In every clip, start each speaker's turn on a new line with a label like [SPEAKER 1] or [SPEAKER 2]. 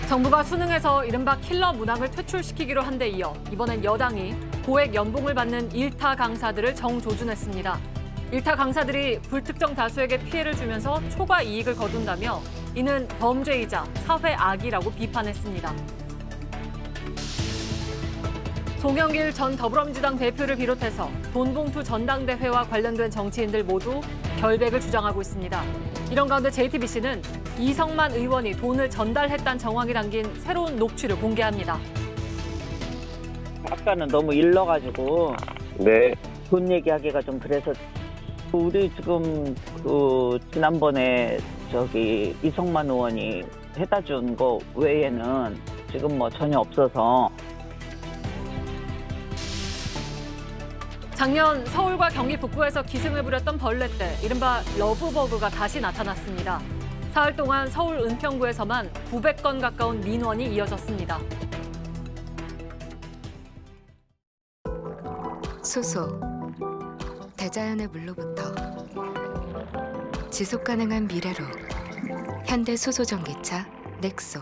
[SPEAKER 1] 정부가 수능에서 이른바 킬러 문항을 퇴출시키기로 한 데 이어 이번엔 여당이 고액 연봉을 받는 일타 강사들을 정조준했습니다. 일타 강사들이 불특정 다수에게 피해를 주면서 초과 이익을 거둔다며 이는 범죄이자 사회 악이라고 비판했습니다. 송영길 전 더불어민주당 대표를 비롯해서 돈봉투 전당대회와 관련된 정치인들 모두 결백을 주장하고 있습니다. 이런 가운데 JTBC는 이성만 의원이 돈을 전달했다는 정황이 담긴 새로운 녹취를 공개합니다.
[SPEAKER 2] 아까는 너무 일러가지고
[SPEAKER 3] 네.
[SPEAKER 2] 돈 얘기하기가 좀 그래서 우리 지금 지난번에 이성만 의원이 해다 준 거 외에는 지금 뭐 전혀 없어서.
[SPEAKER 1] 작년 서울과 경기 북부에서 기승을 부렸던 벌레 때 이른바 러브버그가 다시 나타났습니다. 사흘 동안 서울 은평구에서만 900건 가까운 민원이 이어졌습니다.
[SPEAKER 4] 수소, 대자연의 물로부터 지속가능한 미래로 현대 수소전기차 넥소.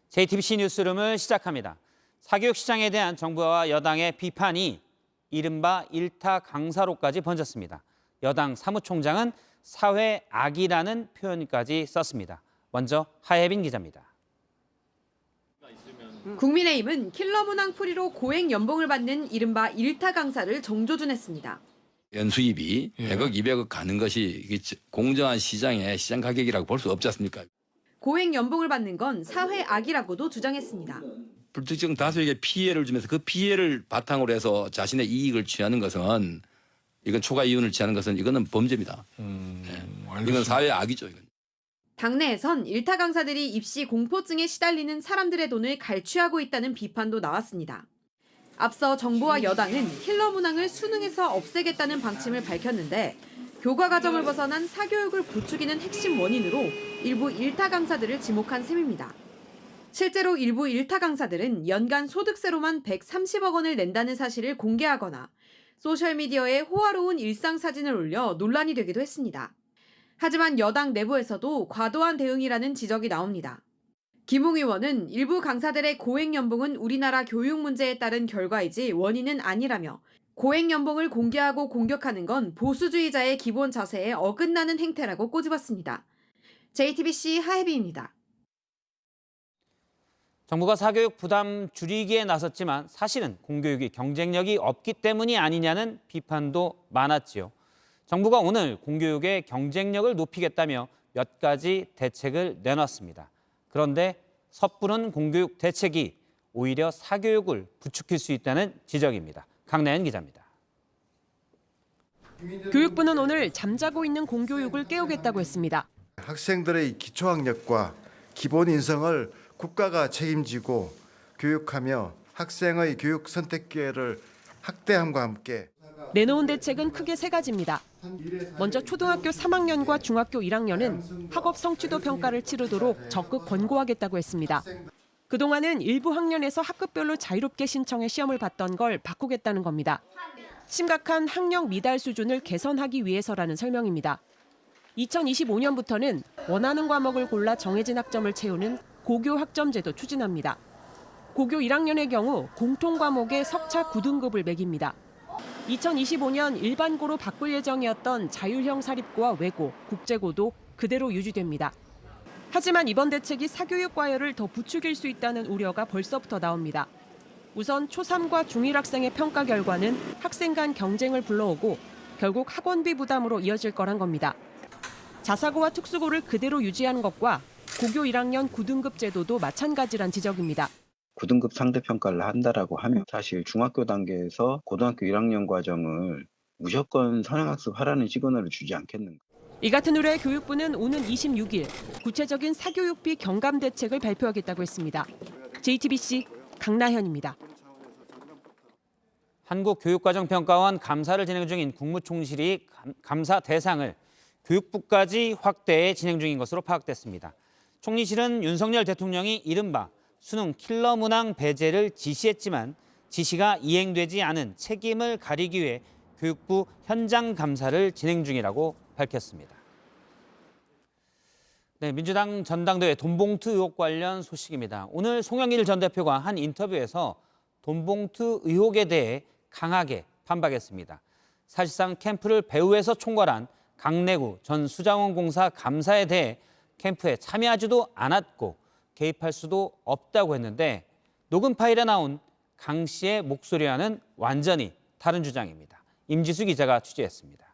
[SPEAKER 5] JTBC 뉴스룸을 시작합니다. 사교육 시장에 대한 정부와 여당의 비판이 이른바 일타 강사로까지 번졌습니다. 여당 사무총장은 사회 악이라는 표현까지 썼습니다. 먼저 하예빈 기자입니다.
[SPEAKER 6] 국민의힘은 킬러 문항 풀이로 고액 연봉을 받는 이른바 일타 강사를 정조준했습니다.
[SPEAKER 7] 연수입이 100억, 200억 가는 것이 공정한 시장의 시장 가격이라고 볼 수 없지 않습니까?
[SPEAKER 6] 고액 연봉을 받는 건 사회 악이라고도 주장했습니다.
[SPEAKER 7] 불특정 다수에게 피해를 주면서 그 피해를 바탕으로 해서 자신의 이익을 취하는 것은 이건 초과 이윤을 취하는 것은 이거는 범죄입니다. 이건 사회 악이죠. 이건.
[SPEAKER 6] 당내에선 일타 강사들이 입시 공포증에 시달리는 사람들의 돈을 갈취하고 있다는 비판도 나왔습니다. 앞서 정부와 여당은 킬러 문항을 수능에서 없애겠다는 방침을 밝혔는데 교과 과정을 벗어난 사교육을 부추기는 핵심 원인으로 일부 일타 강사들을 지목한 셈입니다. 실제로 일부 일타 강사들은 연간 소득세로만 130억 원을 낸다는 사실을 공개하거나 소셜미디어에 호화로운 일상 사진을 올려 논란이 되기도 했습니다. 하지만 여당 내부에서도 과도한 대응이라는 지적이 나옵니다. 김웅 의원은 일부 강사들의 고액 연봉은 우리나라 교육 문제에 따른 결과이지 원인은 아니라며 고액 연봉을 공개하고 공격하는 건 보수주의자의 기본 자세에 어긋나는 행태라고 꼬집었습니다. JTBC 하혜빈입니다.
[SPEAKER 5] 정부가 사교육 부담 줄이기에 나섰지만 사실은 공교육이 경쟁력이 없기 때문이 아니냐는 비판도 많았지요. 정부가 오늘 공교육의 경쟁력을 높이겠다며 몇 가지 대책을 내놨습니다. 그런데 섣부른 공교육 대책이 오히려 사교육을 부추길 수 있다는 지적입니다. 강나연 기자입니다.
[SPEAKER 8] 교육부는 오늘 잠자고 있는 공교육을 깨우겠다고 했습니다.
[SPEAKER 9] 학생들의 기초학력과 기본 인성을 국가가 책임지고 교육하며 학생의 교육 선택 기회를 확대함과 함께
[SPEAKER 8] 내놓은 대책은 크게 세 가지입니다. 먼저 초등학교 3학년과 중학교 1학년은 학업 성취도 평가를 치르도록 적극 권고하겠다고 했습니다. 그동안은 일부 학년에서 학급별로 자유롭게 신청해 시험을 봤던 걸 바꾸겠다는 겁니다. 심각한 학력 미달 수준을 개선하기 위해서라는 설명입니다. 2025년부터는 원하는 과목을 골라 정해진 학점을 채우는 고교 학점제도 추진합니다. 고교 1학년의 경우 공통 과목의 석차 9등급을 매깁니다. 2025년 일반고로 바꿀 예정이었던 자율형 사립고와 외고, 국제고도 그대로 유지됩니다. 하지만 이번 대책이 사교육 과열을 더 부추길 수 있다는 우려가 벌써부터 나옵니다. 우선 초3과 중1 학생의 평가 결과는 학생 간 경쟁을 불러오고 결국 학원비 부담으로 이어질 거란 겁니다. 자사고와 특수고를 그대로 유지하는 것과 고교 1학년 9등급 제도도 마찬가지란 지적입니다.
[SPEAKER 3] 9등급 상대평가를 한다라고 하면 사실 중학교 단계에서 고등학교 1학년 과정을 무조건 선행학습하라는 시그널을 주지 않겠는가.
[SPEAKER 8] 이 같은 우려에 교육부는 오는 26일 구체적인 사교육비 경감 대책을 발표하겠다고 했습니다. JTBC 강나현입니다.
[SPEAKER 5] 한국교육과정평가원 감사를 진행 중인 국무총실이 감사 대상을 교육부까지 확대해 진행 중인 것으로 파악됐습니다. 총리실은 윤석열 대통령이 이른바 수능 킬러 문항 배제를 지시했지만 지시가 이행되지 않은 책임을 가리기 위해 교육부 현장 감사를 진행 중이라고 밝혔습니다. 네, 민주당 전당대회 돈봉투 의혹 관련 소식입니다. 오늘 송영길 전 대표가 한 인터뷰에서 돈봉투 의혹에 대해 강하게 반박했습니다. 사실상 캠프를 배후에서 총괄한 강내구 전 수자원공사 감사에 대해 캠프에 참여하지도 않았고 개입할 수도 없다고 했는데 녹음 파일에 나온 강 씨의 목소리와는 완전히 다른 주장입니다. 임지수 기자가 취재했습니다.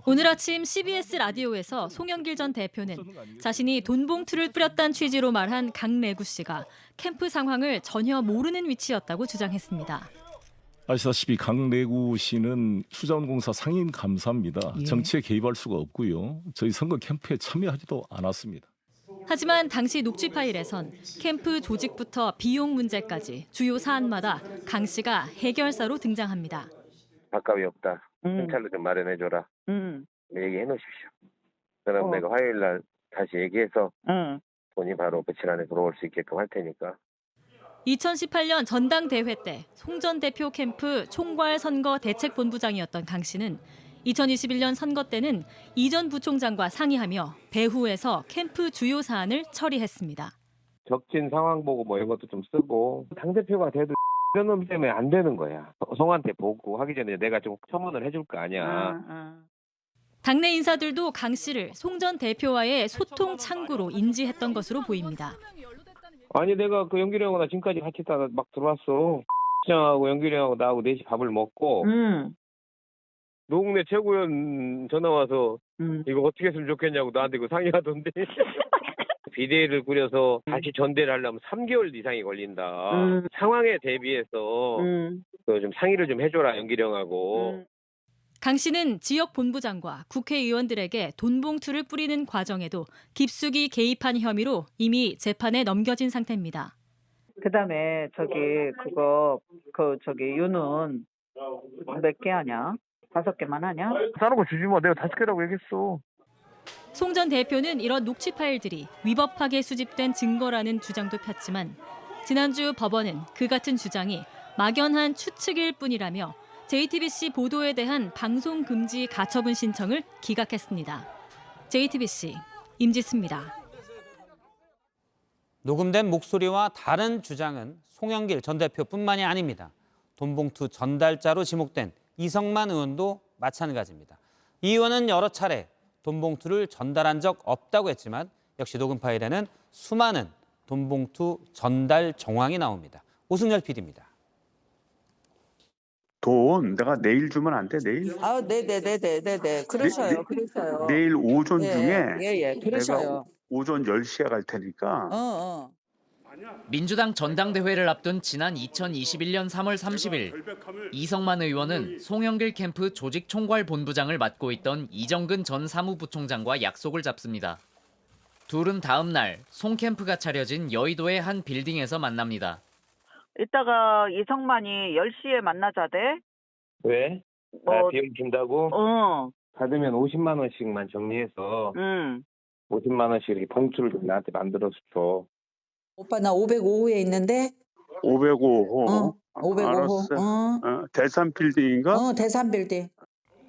[SPEAKER 10] 오늘 아침 CBS 라디오에서 송영길 전 대표는 자신이 돈봉투를 뿌렸다는 취지로 말한 강내구 씨가 캠프 상황을 전혀 모르는 위치였다고 주장했습니다.
[SPEAKER 11] 아시다시피 강내구 씨는 수자원공사 상임 감사입니다. 정치에 개입할 수가 없고요. 저희 선거 캠프에 참여하지도 않았습니다.
[SPEAKER 10] 하지만 당시 녹취 파일에선 캠프 조직부터 비용 문제까지 주요 사안마다 강 씨가 해결사로 등장합니다.
[SPEAKER 12] 밥값이 없다. 현찰로 좀 마련해줘라. 얘기해 놓으십시오. 그럼 내가 화요일 날 다시 얘기해서 돈이 바로 며칠 안에 들어올 수 있게끔 할 테니까.
[SPEAKER 10] 2018년 전당대회 때 송 전 대표 캠프 총괄 선거 대책본부장이었던 강 씨는 2021년 선거 때는 이 전 부총장과 상의하며 배후에서 캠프 주요 사안을 처리했습니다.
[SPEAKER 12] 적진 상황 보고 뭐 이런 것도 좀 쓰고 당대표가 돼도 이런 놈 때문에 안 되는 거야. 송한테 보고 하기 전에 내가 좀 첨언을 해줄 거 아니야.
[SPEAKER 10] 당내 인사들도 강 씨를 송 전 대표와의 소통 창구로 인지했던 것으로 보입니다.
[SPEAKER 12] 아니 내가 그 연길이 형하고 나 지금까지 같이 있다가 막 들어왔어. 시장하고 연길이 형하고 나하고 넷이 밥을 먹고 노웅래 최고위원 전화 와서 이거 어떻게 했으면 좋겠냐고 나한테 그 상의하던데. 비대위를 꾸려서 다시 전대를 하려면 3개월 이상이 걸린다. 상황에 대비해서 좀 상의를 좀 해줘라 연길이 형하고.
[SPEAKER 10] 강 씨는 지역 본부장과 국회의원들에게 돈봉투를 뿌리는 과정에도 깊숙이 개입한 혐의로 이미 재판에 넘겨진 상태입니다.
[SPEAKER 2] 그다음에 유는 몇 개 하냐? 5개만 하냐?
[SPEAKER 12] 다른 거 주지 마. 내가 5개라고 얘기했어.
[SPEAKER 10] 송 전 대표는 이런 녹취 파일들이 위법하게 수집된 증거라는 주장도 폈지만 지난주 법원은 그 같은 주장이 막연한 추측일 뿐이라며 JTBC 보도에 대한 방송 금지 가처분 신청을 기각했습니다. JTBC 임지수입니다.
[SPEAKER 5] 녹음된 목소리와 다른 주장은 송영길 전 대표뿐만이 아닙니다. 돈봉투 전달자로 지목된 이성만 의원도 마찬가지입니다. 이 의원은 여러 차례 돈봉투를 전달한 적 없다고 했지만 역시 녹음 파일에는 수많은 돈봉투 전달 정황이 나옵니다. 오승열 PD입니다.
[SPEAKER 13] 돈 내가 내일 주면 안 돼? 내일?
[SPEAKER 2] 아, 네네네네네. 그러셔요. 그러셔요.
[SPEAKER 13] 내일 오전
[SPEAKER 2] 예,
[SPEAKER 13] 중에
[SPEAKER 2] 예, 그러셔요.
[SPEAKER 13] 내가 오전 10시에 갈 테니까.
[SPEAKER 14] 민주당 전당대회를 앞둔 지난 2021년 3월 30일 이성만 의원은 송영길 캠프 조직총괄 본부장을 맡고 있던 이정근 전 사무부총장과 약속을 잡습니다. 둘은 다음 날 송 캠프가 차려진 여의도의 한 빌딩에서 만납니다.
[SPEAKER 2] 이따가 이성만이 10시에 만나자대.
[SPEAKER 12] 왜? 비용 준다고? 받으면 50만 원씩만 정리해서 50만 원씩 이렇게 봉투를 좀 나한테 만들어서 줘.
[SPEAKER 15] 오빠 나 505호에 있는데.
[SPEAKER 13] 505호.
[SPEAKER 15] 505호.
[SPEAKER 13] 알았어. 대산 빌딩인가?
[SPEAKER 15] 대산 빌딩.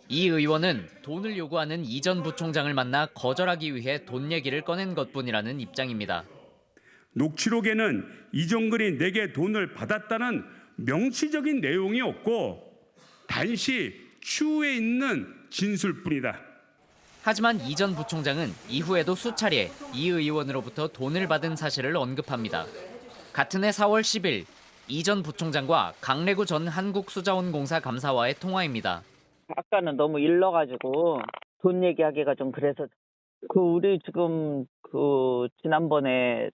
[SPEAKER 14] 이 의원은 돈을 요구하는 이 전 부총장을 만나 거절하기 위해 돈 얘기를 꺼낸 것뿐이라는 입장입니다.
[SPEAKER 16] 녹취록에는 이정근이 내게 돈을 받았다는 명시적인 내용이 없고 단시 추후에 있는 진술뿐이다.
[SPEAKER 14] 하지만 이 전 부총장은 이후에도 수차례 이 의원으로부터 돈을 받은 사실을 언급합니다. 같은 해 4월 10일 이 전 부총장과 강래구 전 한국수자원공사 감사와의 통화입니다.
[SPEAKER 2] 아까는 너무 일러가지고 돈 얘기하기가 좀 그래서 우리 지금 지난번에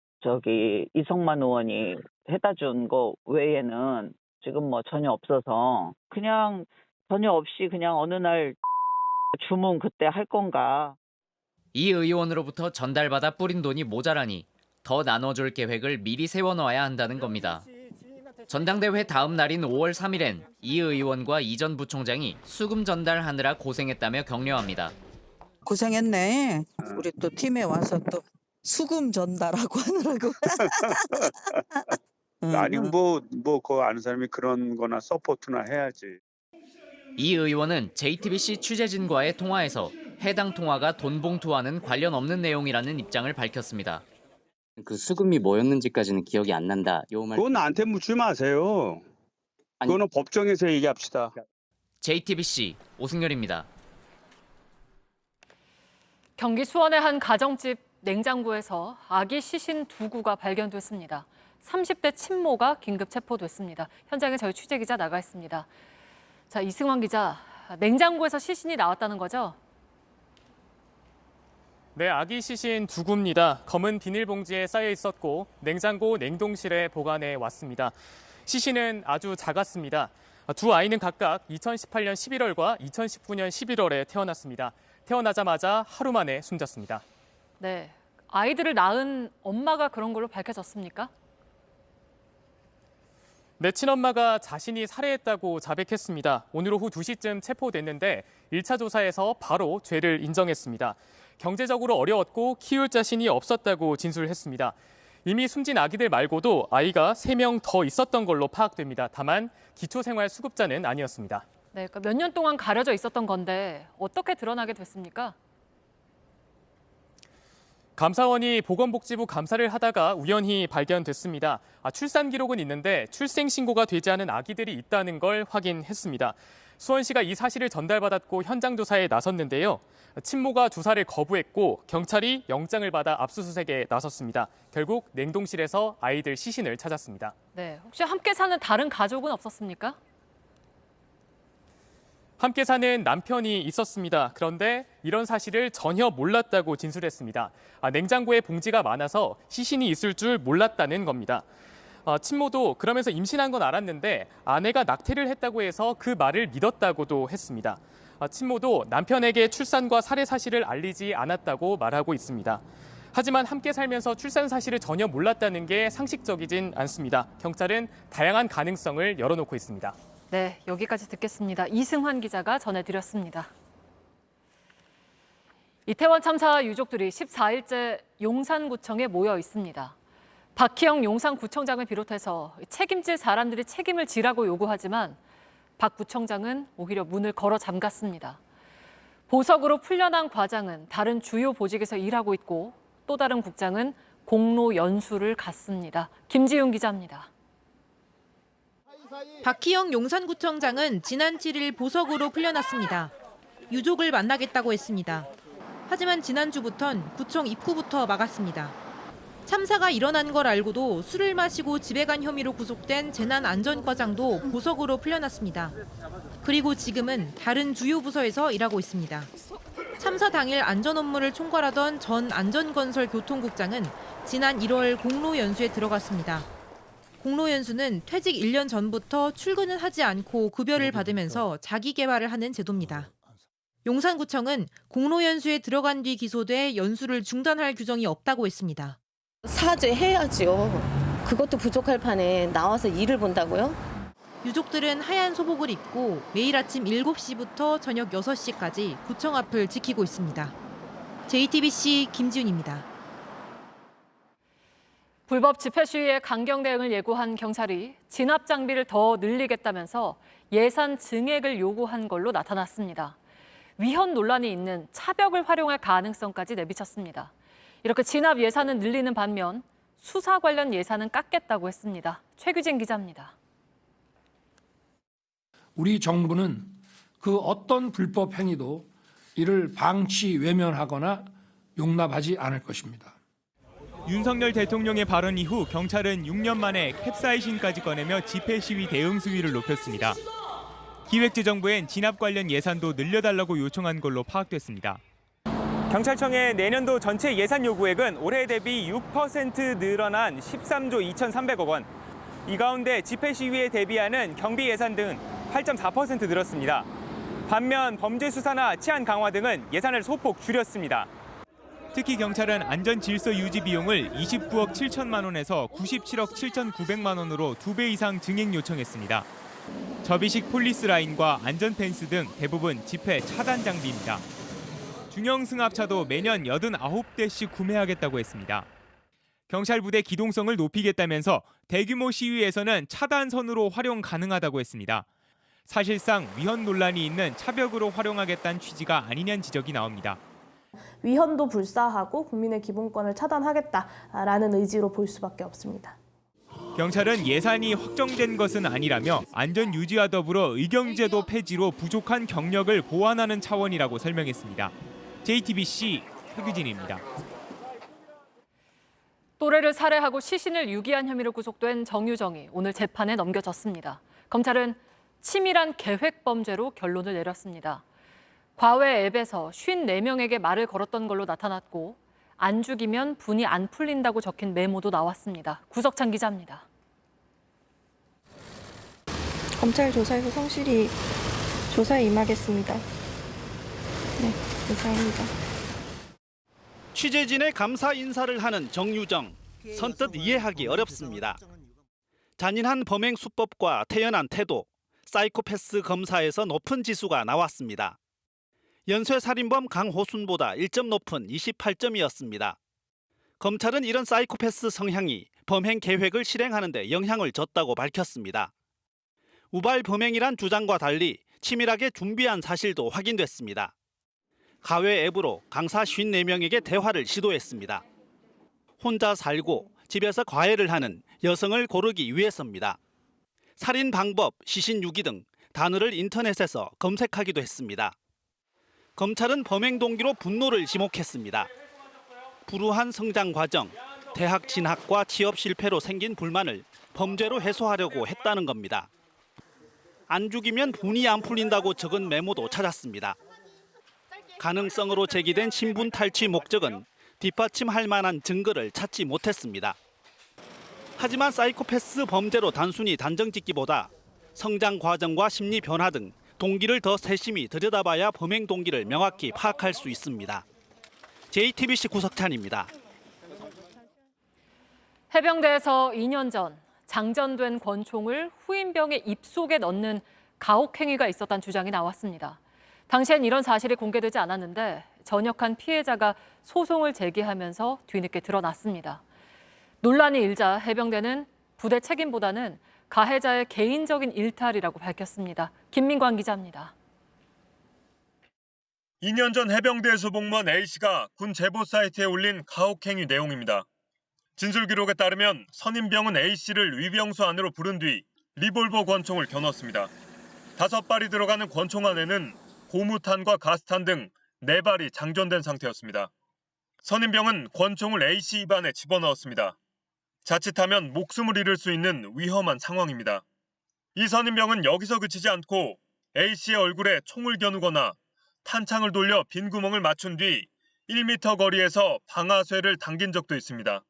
[SPEAKER 2] 이성만 의원이 해다 준 거 외에는 지금 뭐 전혀 없어서 그냥 전혀 없이 그냥 어느 날 주문 그때 할 건가.
[SPEAKER 14] 이 의원으로부터 전달받아 뿌린 돈이 모자라니 더 나눠줄 계획을 미리 세워놓아야 한다는 겁니다. 전당대회 다음 날인 5월 3일엔 이 의원과 이 전 부총장이 수금 전달하느라 고생했다며 격려합니다.
[SPEAKER 15] 고생했네. 우리 또 팀에 와서 또 수금 전달하고 하느라고.
[SPEAKER 13] 아니 그거 아는 사람이 그런 거나 서포트나 해야지.
[SPEAKER 14] 이 의원은 JTBC 취재진과의 통화에서 해당 통화가 돈 봉투와는 관련 없는 내용이라는 입장을 밝혔습니다.
[SPEAKER 17] 그 수금이 뭐였는지까지는 기억이 안 난다. 요 말.
[SPEAKER 13] 그건 나한테 묻지 마세요. 그거는 법정에서 얘기합시다.
[SPEAKER 14] JTBC 오승열입니다.
[SPEAKER 1] 경기 수원의 한 가정집 냉장고에서 아기 시신 2구가 발견됐습니다. 30대 친모가 긴급 체포됐습니다. 현장에 저희 취재기자 나가 있습니다. 자, 이승환 기자, 냉장고에서 시신이 나왔다는 거죠?
[SPEAKER 18] 네, 아기 시신 2구입니다. 검은 비닐봉지에 쌓여 있었고 냉장고 냉동실에 보관해 왔습니다. 시신은 아주 작았습니다. 두 아이는 각각 2018년 11월과 2019년 11월에 태어났습니다. 태어나자마자 하루 만에 숨졌습니다.
[SPEAKER 1] 네, 아이들을 낳은 엄마가 그런 걸로 밝혀졌습니까?
[SPEAKER 18] 네, 친엄마가 자신이 살해했다고 자백했습니다. 오늘 오후 2시쯤 체포됐는데 1차 조사에서 바로 죄를 인정했습니다. 경제적으로 어려웠고 키울 자신이 없었다고 진술했습니다. 이미 숨진 아기들 말고도 아이가 3명 더 있었던 걸로 파악됩니다. 다만 기초생활수급자는 아니었습니다.
[SPEAKER 1] 네, 그러니까 몇 년 동안 가려져 있었던 건데 어떻게 드러나게 됐습니까?
[SPEAKER 18] 감사원이 보건복지부 감사를 하다가 우연히 발견됐습니다. 출산 기록은 있는데 출생 신고가 되지 않은 아기들이 있다는 걸 확인했습니다. 수원시가 이 사실을 전달받았고 현장 조사에 나섰는데요. 친모가 조사를 거부했고 경찰이 영장을 받아 압수수색에 나섰습니다. 결국 냉동실에서 아이들 시신을 찾았습니다.
[SPEAKER 1] 네, 혹시 함께 사는 다른 가족은 없었습니까?
[SPEAKER 18] 함께 사는 남편이 있었습니다. 그런데 이런 사실을 전혀 몰랐다고 진술했습니다. 냉장고에 봉지가 많아서 시신이 있을 줄 몰랐다는 겁니다. 친모도 그러면서 임신한 건 알았는데 아내가 낙태를 했다고 해서 그 말을 믿었다고도 했습니다. 친모도 남편에게 출산과 살해 사실을 알리지 않았다고 말하고 있습니다. 하지만 함께 살면서 출산 사실을 전혀 몰랐다는 게 상식적이진 않습니다. 경찰은 다양한 가능성을 열어놓고 있습니다.
[SPEAKER 1] 네, 여기까지 듣겠습니다. 이승환 기자가 전해드렸습니다. 이태원 참사 유족들이 14일째 용산구청에 모여 있습니다. 박희영 용산구청장을 비롯해서 책임질 사람들이 책임을 지라고 요구하지만 박 구청장은 오히려 문을 걸어 잠갔습니다. 보석으로 풀려난 과장은 다른 주요 보직에서 일하고 있고 또 다른 국장은 공로 연수를 갔습니다. 김지윤 기자입니다.
[SPEAKER 6] 박희영 용산구청장은 지난 7일 보석으로 풀려났습니다. 유족을 만나겠다고 했습니다. 하지만 지난주부턴 구청 입구부터 막았습니다. 참사가 일어난 걸 알고도 술을 마시고 집에 간 혐의로 구속된 재난안전과장도 보석으로 풀려났습니다. 그리고 지금은 다른 주요 부서에서 일하고 있습니다. 참사 당일 안전 업무를 총괄하던 전 안전건설교통국장은 지난 1월 공로 연수에 들어갔습니다. 공로 연수는 퇴직 1년 전부터 출근을 하지 않고 급여를 받으면서 자기 개발을 하는 제도입니다. 용산구청은 공로 연수에 들어간 뒤 기소돼 연수를 중단할 규정이 없다고 했습니다.
[SPEAKER 19] 사죄해야죠. 그것도 부족할 판에 나와서 일을 본다고요?
[SPEAKER 6] 유족들은 하얀 소복을 입고 매일 아침 7시부터 저녁 6시까지 구청 앞을 지키고 있습니다. JTBC 김지윤입니다.
[SPEAKER 1] 불법 집회 시위에 강경 대응을 예고한 경찰이 진압 장비를 더 늘리겠다면서 예산 증액을 요구한 걸로 나타났습니다. 위헌 논란이 있는 차벽을 활용할 가능성까지 내비쳤습니다. 이렇게 진압 예산은 늘리는 반면 수사 관련 예산은 깎겠다고 했습니다. 최규진 기자입니다.
[SPEAKER 20] 우리 정부는 그 어떤 불법 행위도 이를 방치 외면하거나 용납하지 않을 것입니다.
[SPEAKER 21] 윤석열 대통령의 발언 이후 경찰은 6년 만에 캡사이신까지 꺼내며 집회 시위 대응 수위를 높였습니다. 기획재정부엔 진압 관련 예산도 늘려달라고 요청한 걸로 파악됐습니다. 경찰청의 내년도 전체 예산 요구액은 올해 대비 6% 늘어난 13조 2,300억 원. 이 가운데 집회 시위에 대비하는 경비 예산 등 8.4% 늘었습니다. 반면 범죄 수사나 치안 강화 등은 예산을 소폭 줄였습니다. 특히 경찰은 안전 질서 유지 비용을 29억 7천만 원에서 97억 7,900만 원으로 2배 이상 증액 요청했습니다. 접이식 폴리스 라인과 안전 펜스 등 대부분 집회 차단 장비입니다. 중형 승합차도 매년 89대씩 구매하겠다고 했습니다. 경찰 부대 기동성을 높이겠다면서 대규모 시위에서는 차단선으로 활용 가능하다고 했습니다. 사실상 위헌 논란이 있는 차벽으로 활용하겠다는 취지가 아니냐는 지적이 나옵니다.
[SPEAKER 4] 위헌도 불사하고 국민의 기본권을 차단하겠다라는 의지로 볼 수밖에 없습니다.
[SPEAKER 21] 경찰은 예산이 확정된 것은 아니라며 안전 유지와 더불어 의경제도 폐지로 부족한 경력을 보완하는 차원이라고 설명했습니다. JTBC 표규진입니다.
[SPEAKER 1] 또래를 살해하고 시신을 유기한 혐의로 구속된 정유정이 오늘 재판에 넘겨졌습니다. 검찰은 치밀한 계획 범죄로 결론을 내렸습니다. 과외 앱에서 54명에게 말을 걸었던 걸로 나타났고 안 죽이면 분이 안 풀린다고 적힌 메모도 나왔습니다. 구석찬 기자입니다.
[SPEAKER 4] 검찰 조사에서 성실히 조사에 임하겠습니다. 네, 감사합니다.
[SPEAKER 22] 취재진의 감사 인사를 하는 정유정. 선뜻 이해하기 어렵습니다. 잔인한 범행 수법과 태연한 태도, 사이코패스 검사에서 높은 지수가 나왔습니다. 연쇄살인범 강호순보다 1점 높은 28점이었습니다. 검찰은 이런 사이코패스 성향이 범행 계획을 실행하는 데 영향을 줬다고 밝혔습니다. 우발 범행이란 주장과 달리 치밀하게 준비한 사실도 확인됐습니다. 가외 앱으로 강사 54명에게 대화를 시도했습니다. 혼자 살고 집에서 과외를 하는 여성을 고르기 위해서입니다. 살인 방법, 시신 유기 등 단어를 인터넷에서 검색하기도 했습니다. 검찰은 범행 동기로 분노를 지목했습니다. 불우한 성장 과정, 대학 진학과 취업 실패로 생긴 불만을 범죄로 해소하려고 했다는 겁니다. 안 죽이면 분이 안 풀린다고 적은 메모도 찾았습니다. 가능성으로 제기된 신분 탈취 목적은 뒷받침할 만한 증거를 찾지 못했습니다. 하지만 사이코패스 범죄로 단순히 단정짓기보다 성장 과정과 심리 변화 등 동기를 더 세심히 들여다봐야 범행 동기를 명확히 파악할 수 있습니다. JTBC 구석찬입니다.
[SPEAKER 1] 해병대에서 2년 전 장전된 권총을 후임병의 입속에 넣는 가혹행위가 있었다는 주장이 나왔습니다. 당시엔 이런 사실이 공개되지 않았는데 전역한 피해자가 소송을 제기하면서 뒤늦게 드러났습니다. 논란이 일자 해병대는 부대 책임보다는 가해자의 개인적인 일탈이라고 밝혔습니다. 김민광 기자입니다.
[SPEAKER 23] 2년 전 해병대에서 복무한 A씨가 군 제보 사이트에 올린 가혹행위 내용입니다. 진술 기록에 따르면 선임병은 A씨를 위병소 안으로 부른 뒤 리볼버 권총을 겨눴습니다. 5발이 들어가는 권총 안에는 고무탄과 가스탄 등 4발이 장전된 상태였습니다. 선임병은 권총을 A씨 입안에 집어넣었습니다. 자칫하면 목숨을 잃을 수 있는 위험한 상황입니다. 이 선임병은 여기서 그치지 않고 A씨의 얼굴에 총을 겨누거나 탄창을 돌려 빈 구멍을 맞춘 뒤 1m 거리에서 방아쇠를 당긴 적도 있습니다.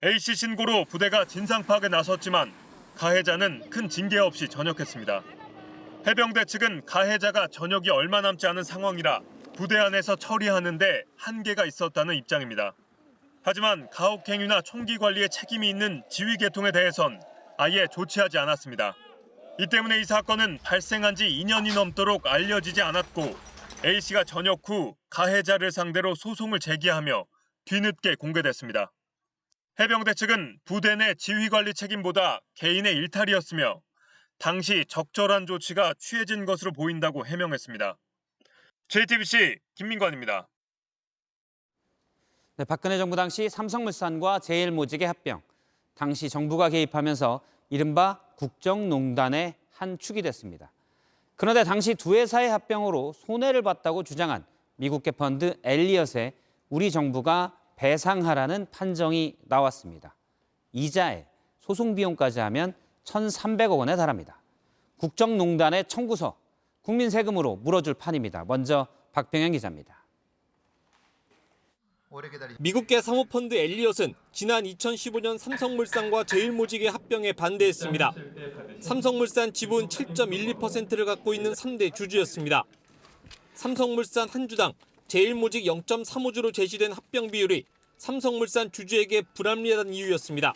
[SPEAKER 23] A씨 신고로 부대가 진상 파악에 나섰지만 가해자는 큰 징계 없이 전역했습니다. 해병대 측은 가해자가 전역이 얼마 남지 않은 상황이라 부대 안에서 처리하는 데 한계가 있었다는 입장입니다. 하지만 가혹행위나 총기 관리에 책임이 있는 지휘 계통에 대해선 아예 조치하지 않았습니다. 이 때문에 이 사건은 발생한 지 2년이 넘도록 알려지지 않았고 A씨가 전역 후 가해자를 상대로 소송을 제기하며 뒤늦게 공개됐습니다. 해병대 측은 부대 내 지휘 관리 책임보다 개인의 일탈이었으며 당시 적절한 조치가 취해진 것으로 보인다고 해명했습니다. JTBC 김민관입니다.
[SPEAKER 5] 네, 박근혜 정부 당시 삼성물산과 제일모직의 합병. 당시 정부가 개입하면서 이른바 국정농단의 한 축이 됐습니다. 그런데 당시 두 회사의 합병으로 손해를 봤다고 주장한 미국계 펀드 엘리엇에 우리 정부가 배상하라는 판정이 나왔습니다. 이자에 소송 비용까지 하면 1,300억 원에 달합니다. 국정농단의 청구서, 국민 세금으로 물어줄 판입니다. 먼저 박병현 기자입니다.
[SPEAKER 24] 미국계 사모펀드 엘리엇은 지난 2015년 삼성물산과 제일모직의 합병에 반대했습니다. 삼성물산 지분 7.12%를 갖고 있는 3대 주주였습니다. 삼성물산 한 주당 제일모직 0.35주로 제시된 합병 비율이 삼성물산 주주에게 불합리하다는 이유였습니다.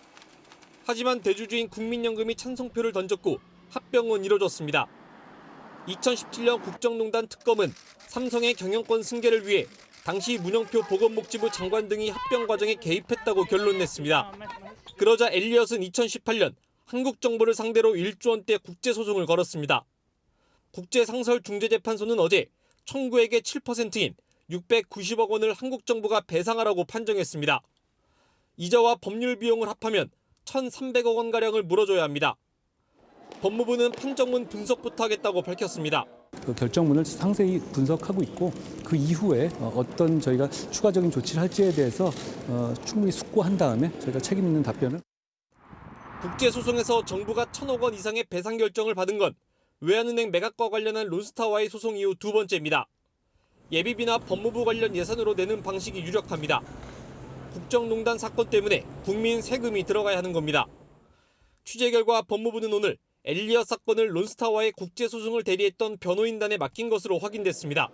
[SPEAKER 24] 하지만 대주주인 국민연금이 찬성표를 던졌고 합병은 이뤄졌습니다. 2017년 국정농단 특검은 삼성의 경영권 승계를 위해 당시 문영표 보건복지부 장관 등이 합병 과정에 개입했다고 결론냈습니다. 그러자 엘리엇은 2018년 한국 정부를 상대로 1조 원대 국제소송을 걸었습니다. 국제상설중재재판소는 어제 청구액의 7%인 690억 원을 한국 정부가 배상하라고 판정했습니다. 이자와 법률 비용을 합하면 1,300억 원가량을 물어줘야 합니다. 법무부는 판정문 분석부터 하겠다고 밝혔습니다.
[SPEAKER 3] 그 결정문을 상세히 분석하고 있고 그 이후에 어떤 저희가 추가적인 조치를 할지에 대해서 충분히 숙고한 다음에 저희가 책임 있는 답변을.
[SPEAKER 24] 국제소송에서 정부가 1,000억 원 이상의 배상 결정을 받은 건 외환은행 매각과 관련한 론스타와의 소송 이후 두 번째입니다. 예비비나 법무부 관련 예산으로 내는 방식이 유력합니다. 국정농단 사건 때문에 국민 세금이 들어가야 하는 겁니다. 취재 결과 법무부는 오늘 엘리엇 사건을 론스타와의 국제소송을 대리했던 변호인단에 맡긴 것으로 확인됐습니다.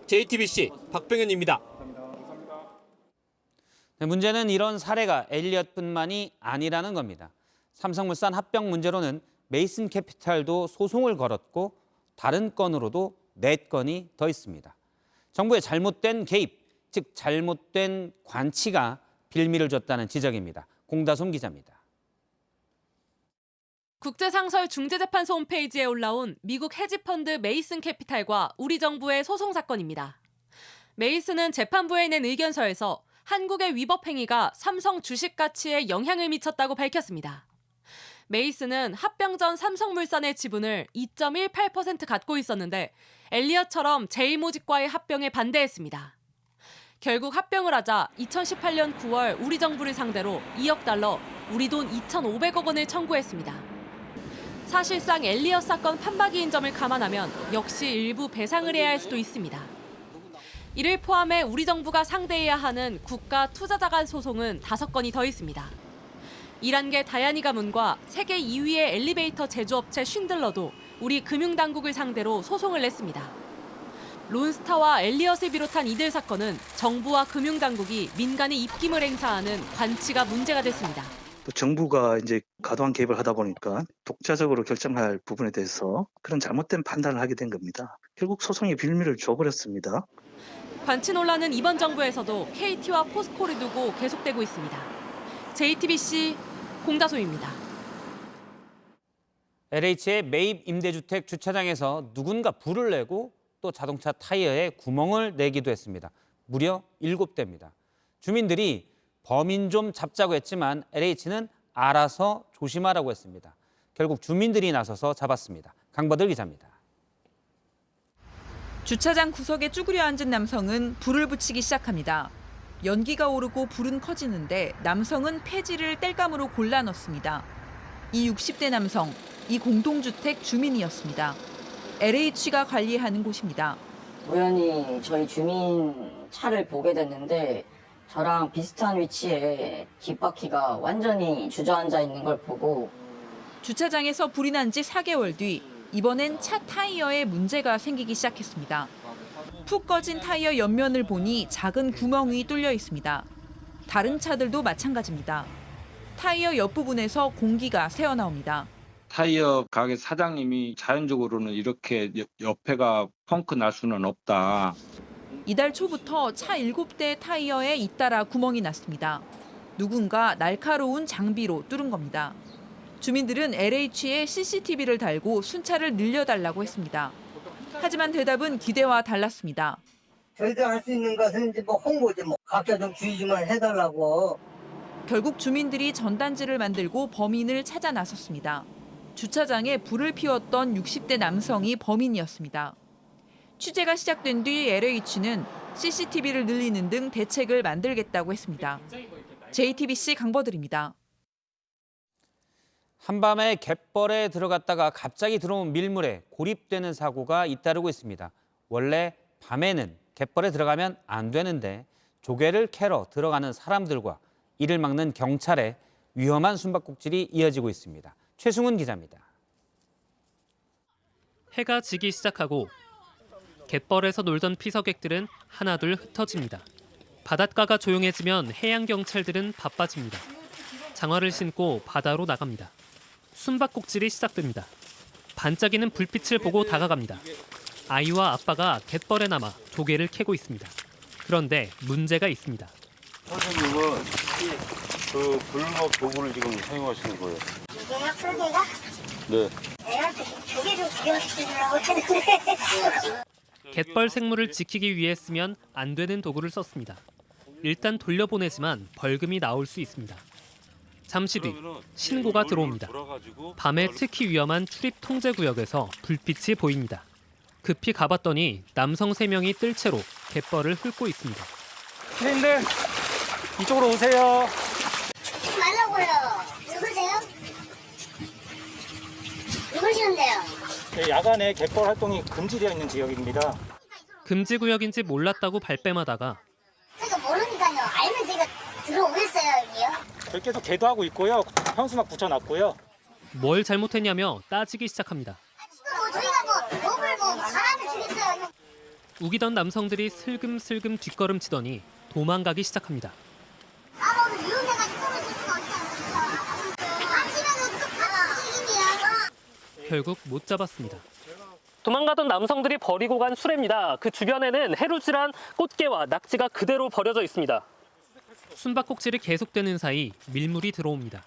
[SPEAKER 24] JTBC 박병현입니다.
[SPEAKER 5] 문제는 이런 사례가 엘리엇뿐만이 아니라는 겁니다. 삼성물산 합병 문제로는 메이슨 캐피탈도 소송을 걸었고 다른 건으로도 4건이 더 있습니다. 정부의 잘못된 개입, 즉 잘못된 관치가 빌미를 줬다는 지적입니다. 공다솜 기자입니다.
[SPEAKER 1] 국제상설중재재판소 홈페이지에 올라온 미국 헤지펀드 메이슨 캐피탈과 우리 정부의 소송 사건입니다. 메이슨은 재판부에 낸 의견서에서 한국의 위법 행위가 삼성 주식 가치에 영향을 미쳤다고 밝혔습니다. 메이슨은 합병 전 삼성물산의 지분을 2.18% 갖고 있었는데 엘리엇처럼 제일모직과의 합병에 반대했습니다. 결국 합병을 하자 2018년 9월 우리 정부를 상대로 2억 달러, 우리 돈 2,500억 원을 청구했습니다. 사실상 엘리엇 사건 판박이인 점을 감안하면 역시 일부 배상을 해야 할 수도 있습니다. 이를 포함해 우리 정부가 상대해야 하는 국가 투자자 간 소송은 5건이 더 있습니다. 이란계 다야니 가문과 세계 2위의 엘리베이터 제조업체 쉰들러도 우리 금융당국을 상대로 소송을 냈습니다. 론스타와 엘리엇을 비롯한 이들 사건은 정부와 금융당국이 민간의 입김을 행사하는 관치가 문제가 됐습니다.
[SPEAKER 7] 또 정부가 이제 과도한 개입을 하다 보니까 독자적으로 결정할 부분에 대해서 그런 잘못된 판단을 하게 된 겁니다. 결국 소송의 빌미를 줘버렸습니다.
[SPEAKER 1] 관치 논란은 이번 정부에서도 KT와 포스코를 두고 계속되고 있습니다. JTBC 공다솜입니다.
[SPEAKER 5] LH의 매입 임대주택 주차장에서 누군가 불을 내고 또 자동차 타이어에 구멍을 내기도 했습니다. 무려 7대입니다. 주민들이 범인 좀 잡자고 했지만 LH는 알아서 조심하라고 했습니다. 결국 주민들이 나서서 잡았습니다. 강버들 기자입니다.
[SPEAKER 8] 주차장 구석에 쭈그려 앉은 남성은 불을 붙이기 시작합니다. 연기가 오르고 불은 커지는데 남성은 폐지를 땔감으로 골라 넣습니다. 이 60대 남성, 이 공동주택 주민이었습니다. LH가 관리하는 곳입니다.
[SPEAKER 9] 우연히 저희 주민 차를 보게 됐는데 저랑 비슷한 위치에 뒷바퀴가 완전히 주저앉아 있는 걸 보고
[SPEAKER 8] 주차장에서 불이 난 지 4개월 뒤 이번엔 차 타이어에 문제가 생기기 시작했습니다. 푹 꺼진 타이어 옆면을 보니 작은 구멍이 뚫려 있습니다. 다른 차들도 마찬가지입니다. 타이어 옆부분에서 공기가 새어나옵니다.
[SPEAKER 25] 타이어 가게 사장님이 자연적으로는 이렇게 옆에가 펑크 날 수는 없다.
[SPEAKER 8] 이달 초부터 차 7대 타이어에 잇따라 구멍이 났습니다. 누군가 날카로운 장비로 뚫은 겁니다. 주민들은 LH에 CCTV를 달고 순찰을 늘려달라고 했습니다. 하지만 대답은 기대와 달랐습니다.
[SPEAKER 26] 저희들 할 수 있는 것은 이제 뭐 홍보지 뭐 각자 좀 주의 좀 해달라고.
[SPEAKER 8] 결국 주민들이 전단지를 만들고 범인을 찾아 나섰습니다. 주차장에 불을 피웠던 60대 남성이 범인이었습니다. 취재가 시작된 뒤 LH는 CCTV를 늘리는 등 대책을 만들겠다고 했습니다. JTBC 강버들입니다.
[SPEAKER 5] 한밤에 갯벌에 들어갔다가 갑자기 들어온 밀물에 고립되는 사고가 잇따르고 있습니다. 원래 밤에는 갯벌에 들어가면 안 되는데 조개를 캐러 들어가는 사람들과 이를 막는 경찰의 위험한 숨바꼭질이 이어지고 있습니다. 최승훈 기자입니다.
[SPEAKER 27] 해가 지기 시작하고 갯벌에서 놀던 피서객들은 하나둘 흩어집니다. 바닷가가 조용해지면 해양경찰들은 바빠집니다. 장화를 신고 바다로 나갑니다. 숨바꼭질이 시작됩니다. 반짝이는 불빛을 보고 다가갑니다. 아이와 아빠가 갯벌에 남아 조개를 캐고 있습니다. 그런데 문제가 있습니다.
[SPEAKER 28] 선생님은 그 불법 도구를 지금 사용하시는 거예요.
[SPEAKER 26] 이게요, 풀개가?
[SPEAKER 28] 네.
[SPEAKER 26] 내가
[SPEAKER 2] 저게 좀 구경시키려고 했는데.
[SPEAKER 27] 갯벌 생물을 지키기 위해 쓰면 안 되는 도구를 썼습니다. 일단 돌려보내지만 벌금이 나올 수 있습니다. 잠시 뒤 신고가 들어옵니다. 밤에 특히 위험한 출입 통제 구역에서 불빛이 보입니다. 급히 가봤더니 남성 3명이 뜰 채로 갯벌을 훑고 있습니다.
[SPEAKER 10] 선생님들 이쪽으로 오세요.
[SPEAKER 2] 말라고요. 누구세요? 누구시는데요?
[SPEAKER 10] 야간에 갯벌 활동이 금지되어 있는 지역입니다.
[SPEAKER 27] 금지 구역인지 몰랐다고 발뺌하다가
[SPEAKER 2] 제가 모르니까요. 알면 제가 들어오겠어요, 여기요?
[SPEAKER 10] 별개도 개도하고 있고요. 현수막 붙여놨고요.
[SPEAKER 27] 뭘 잘못했냐며 따지기 시작합니다.
[SPEAKER 2] 저희가 법을 바람을 주겠어요.
[SPEAKER 27] 우기던 남성들이 슬금슬금 뒷걸음치더니 도망가기 시작합니다.
[SPEAKER 2] 오늘 유흥해가지고 떨어질 수가 없어요. 다치면은 또 책임이야.
[SPEAKER 27] 결국 못 잡았습니다. 도망가던 남성들이 버리고 간 수레입니다. 그 주변에는 해루질한 꽃게와 낙지가 그대로 버려져 있습니다. 숨바꼭질이 계속되는 사이 밀물이 들어옵니다.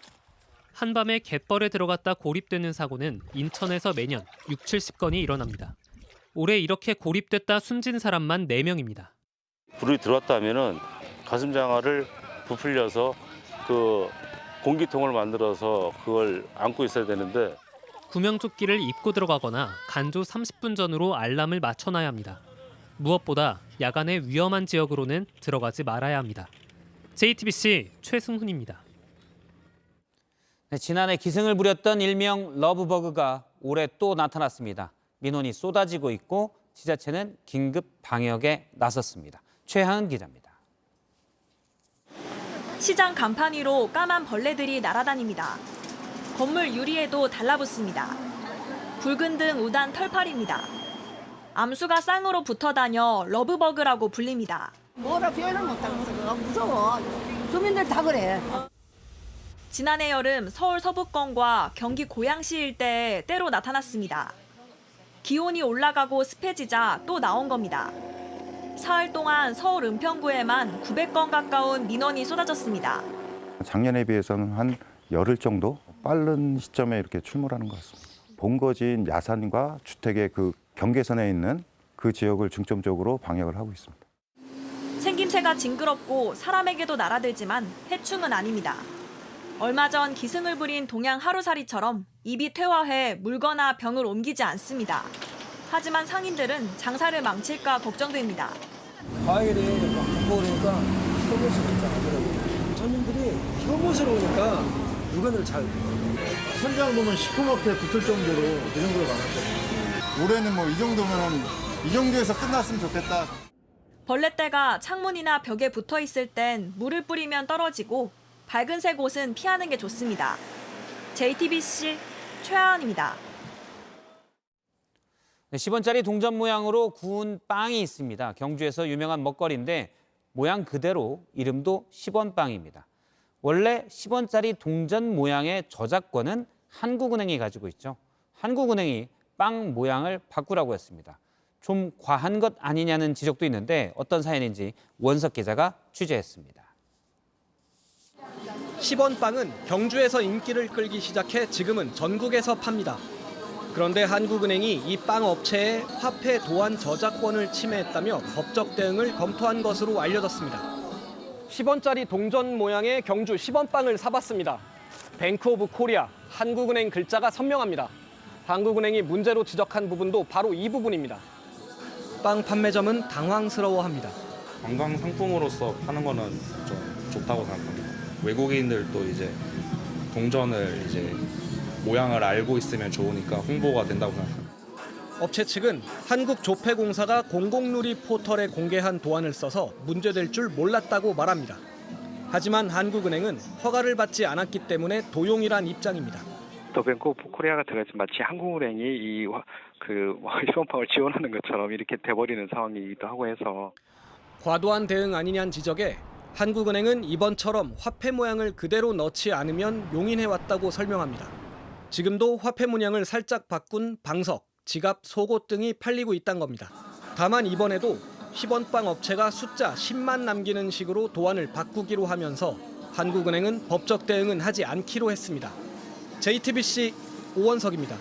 [SPEAKER 27] 한밤에 갯벌에 들어갔다 고립되는 사고는 인천에서 매년 60-70건이 일어납니다. 올해 이렇게 고립됐다 숨진 사람만 4명입니다.
[SPEAKER 11] 불이 들어왔다면은 가슴장화를 부풀려서 그 공기통을 만들어서 그걸 안고 있어야 되는데
[SPEAKER 27] 구명조끼를 입고 들어가거나 간조 30분 전으로 알람을 맞춰놔야 합니다. 무엇보다 야간에 위험한 지역으로는 들어가지 말아야 합니다. JTBC 최승훈입니다.
[SPEAKER 5] 네, 지난해 기승을 부렸던 일명 러브버그가 올해 또 나타났습니다. 민원이 쏟아지고 있고 지자체는 긴급 방역에 나섰습니다. 최하은 기자입니다.
[SPEAKER 12] 시장 간판 위로 까만 벌레들이 날아다닙니다. 건물 유리에도 달라붙습니다. 붉은 등 우단 털파리입니다. 암수가 쌍으로 붙어 다녀 러브버그라고 불립니다.
[SPEAKER 15] 뭐라 표현을 못하겠어. 무서워. 주민들 다 그래.
[SPEAKER 12] 지난해 여름 서울 서부권과 경기 고양시 일대에 때로 나타났습니다. 기온이 올라가고 습해지자 또 나온 겁니다. 사흘 동안 서울 은평구에만 900건 가까운 민원이 쏟아졌습니다.
[SPEAKER 16] 작년에 비해서는 한 열흘 정도 빠른 시점에 이렇게 출몰하는 것 같습니다. 본거지인 야산과 주택의 그 경계선에 있는 그 지역을 중점적으로 방역을 하고 있습니다.
[SPEAKER 12] 생김새가 징그럽고 사람에게도 날아들지만 해충은 아닙니다. 얼마 전 기승을 부린 동양 하루살이처럼 입이 퇴화해 물거나 병을 옮기지 않습니다. 하지만 상인들은 장사를 망칠까 걱정됩니다.
[SPEAKER 17] 과일이 막 두꺼우니까 혐오스럽지 않더라고요. 손님들이 혐오스러우니까 물건을 잘
[SPEAKER 28] 천장 보면 시커멓게 붙을 정도로 이런 걸 많았거든요. 올해는 뭐 이 정도면 이 정도에서 끝났으면 좋겠다.
[SPEAKER 12] 벌레떼가 창문이나 벽에 붙어 있을 땐 물을 뿌리면 떨어지고 밝은색 옷은 피하는 게 좋습니다. JTBC 최하은입니다.
[SPEAKER 5] 네, 10원짜리 동전 모양으로 구운 빵이 있습니다. 경주에서 유명한 먹거리인데 모양 그대로 이름도 10원빵입니다. 원래 10원짜리 동전 모양의 저작권은 한국은행이 가지고 있죠. 한국은행이 빵 모양을 바꾸라고 했습니다. 좀 과한 것 아니냐는 지적도 있는데 어떤 사연인지 원석 기자가 취재했습니다.
[SPEAKER 29] 10원빵은 경주에서 인기를 끌기 시작해 지금은 전국에서 팝니다. 그런데 한국은행이 이 빵 업체의 화폐 도안 저작권을 침해했다며 법적 대응을 검토한 것으로 알려졌습니다. 10원짜리 동전 모양의 경주 10원빵을 사봤습니다. 뱅크 오브 코리아, 한국은행 글자가 선명합니다. 한국은행이 문제로 지적한 부분도 바로 이 부분입니다. 빵 판매점은 당황스러워합니다.
[SPEAKER 30] 관광 상품으로서 파는 거는 좀 좋다고 생각합니다. 외국인들도 이제 동전을 이제 모양을 알고 있으면 좋으니까 홍보가 된다고 생각합니다.
[SPEAKER 29] 업체 측은 한국조폐공사가 공공누리 포털에 공개한 도안을 써서 문제될 줄 몰랐다고 말합니다. 하지만 한국은행은 허가를 받지 않았기 때문에 도용이란 입장입니다.
[SPEAKER 31] 더 뱅크 오브 코리아가 들어가서 마치 한국은행이 이 10원빵을 지원하는 것처럼 이렇게 돼버리는 상황이기도 하고 해서
[SPEAKER 29] 과도한 대응 아니냐는 지적에 한국은행은 이번처럼 화폐 모양을 그대로 넣지 않으면 용인해왔다고 설명합니다. 지금도 화폐 문양을 살짝 바꾼 방석, 지갑, 속옷 등이 팔리고 있다는 겁니다. 다만 이번에도 10원빵 업체가 숫자 10만 남기는 식으로 도안을 바꾸기로 하면서 한국은행은 법적 대응은 하지 않기로 했습니다. JTBC 오원석입니다.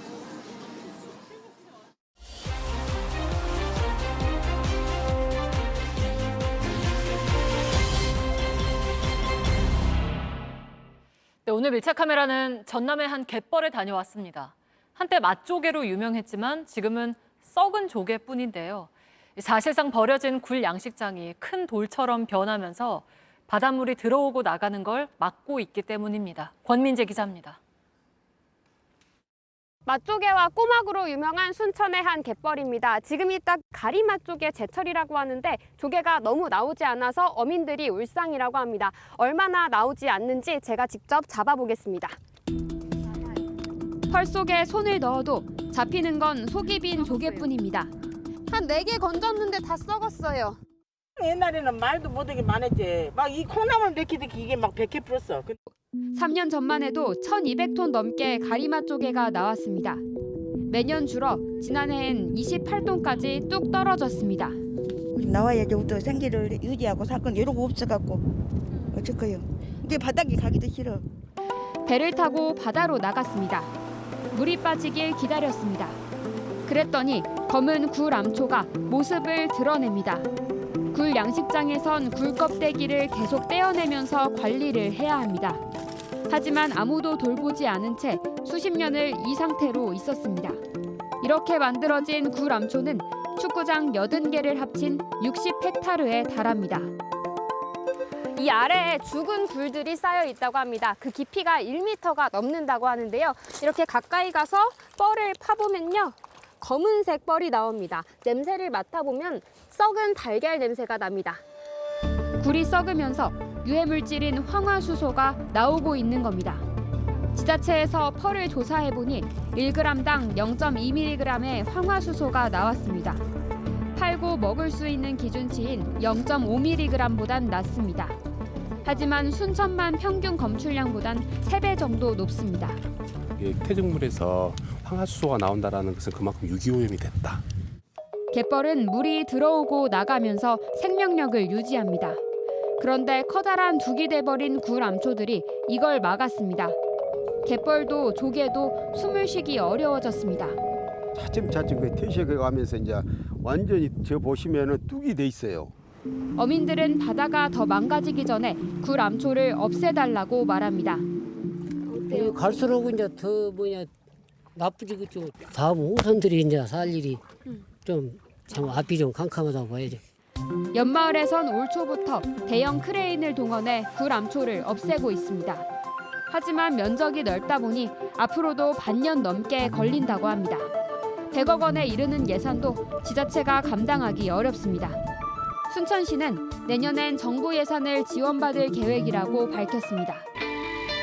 [SPEAKER 1] 오늘 밀착카메라는 전남의 한 갯벌에 다녀왔습니다. 한때 맛조개로 유명했지만 지금은 썩은 조개뿐인데요. 사실상 버려진 굴 양식장이 큰 돌처럼 변하면서 바닷물이 들어오고 나가는 걸 막고 있기 때문입니다. 권민재 기자입니다.
[SPEAKER 3] 맛조개와 꼬막으로 유명한 순천의 한 갯벌입니다. 지금이 딱 가리맛조개 제철이라고 하는데 조개가 너무 나오지 않아서 어민들이 울상이라고 합니다. 얼마나 나오지 않는지 제가 직접 잡아보겠습니다. 펄 속에 손을 넣어도 잡히는 건 속이 빈 조개뿐입니다. 한 4개 건졌는데 다 썩었어요.
[SPEAKER 15] 옛날에는 말도 못하게 많았지. 막 이 콩나물 넣기도 이게 막 100개 풀었어.
[SPEAKER 3] 3년 전만 해도 1,200톤 넘게 가리맛 조개가 나왔습니다. 매년 줄어 지난해엔 28톤까지 뚝 떨어졌습니다.
[SPEAKER 4] 나와야지 또 생계를 유지하고 살 건 이러고 없어갖고 어쩔 거요. 이제 바닥에 가기도 싫어.
[SPEAKER 3] 배를 타고 바다로 나갔습니다. 물이 빠지길 기다렸습니다. 그랬더니 검은 굴 암초가 모습을 드러냅니다. 굴 양식장에선 굴 껍데기를 계속 떼어내면서 관리를 해야 합니다. 하지만 아무도 돌보지 않은 채 수십 년을 이 상태로 있었습니다. 이렇게 만들어진 굴 암초는 축구장 80개를 합친 60헥타르에 달합니다. 이 아래에 죽은 굴들이 쌓여 있다고 합니다. 그 깊이가 1m가 넘는다고 하는데요. 이렇게 가까이 가서 뻘을 파보면요. 검은색 뻘이 나옵니다. 냄새를 맡아보면 썩은 달걀 냄새가 납니다. 굴이 썩으면서 유해물질인 황화수소가 나오고 있는 겁니다. 지자체에서 펄을 조사해보니 1g당 0.2mg의 황화수소가 나왔습니다. 팔고 먹을 수 있는 기준치인 0.5mg보단 낮습니다. 하지만 순천만 평균 검출량보단 3배 정도 높습니다.
[SPEAKER 6] 퇴적물에서 황화수소가 나온다는 것은 그만큼 유기오염이 됐다.
[SPEAKER 3] 갯벌은 물이 들어오고 나가면서 생명력을 유지합니다. 그런데 커다란 둑이 돼버린 굴 암초들이 이걸 막았습니다. 갯벌도 조개도 숨을 쉬기 어려워졌습니다.
[SPEAKER 13] 차츰차츰 그 퇴색해 가면서 이제 완전히 저 보시면은 뚝이 돼 있어요.
[SPEAKER 3] 어민들은 바다가 더 망가지기 전에 굴 암초를 없애달라고 말합니다.
[SPEAKER 14] 갈수록 이제 더 나쁘지겠죠. 다음 후손들이 이제 살 일이 좀 참 앞이 좀 캄캄하다고 봐야죠.
[SPEAKER 3] 연마을에선 올 초부터 대형 크레인을 동원해 굴 암초를 없애고 있습니다. 하지만 면적이 넓다 보니 앞으로도 반년 넘게 걸린다고 합니다. 100억 원에 이르는 예산도 지자체가 감당하기 어렵습니다. 순천시는 내년엔 정부 예산을 지원받을 계획이라고 밝혔습니다.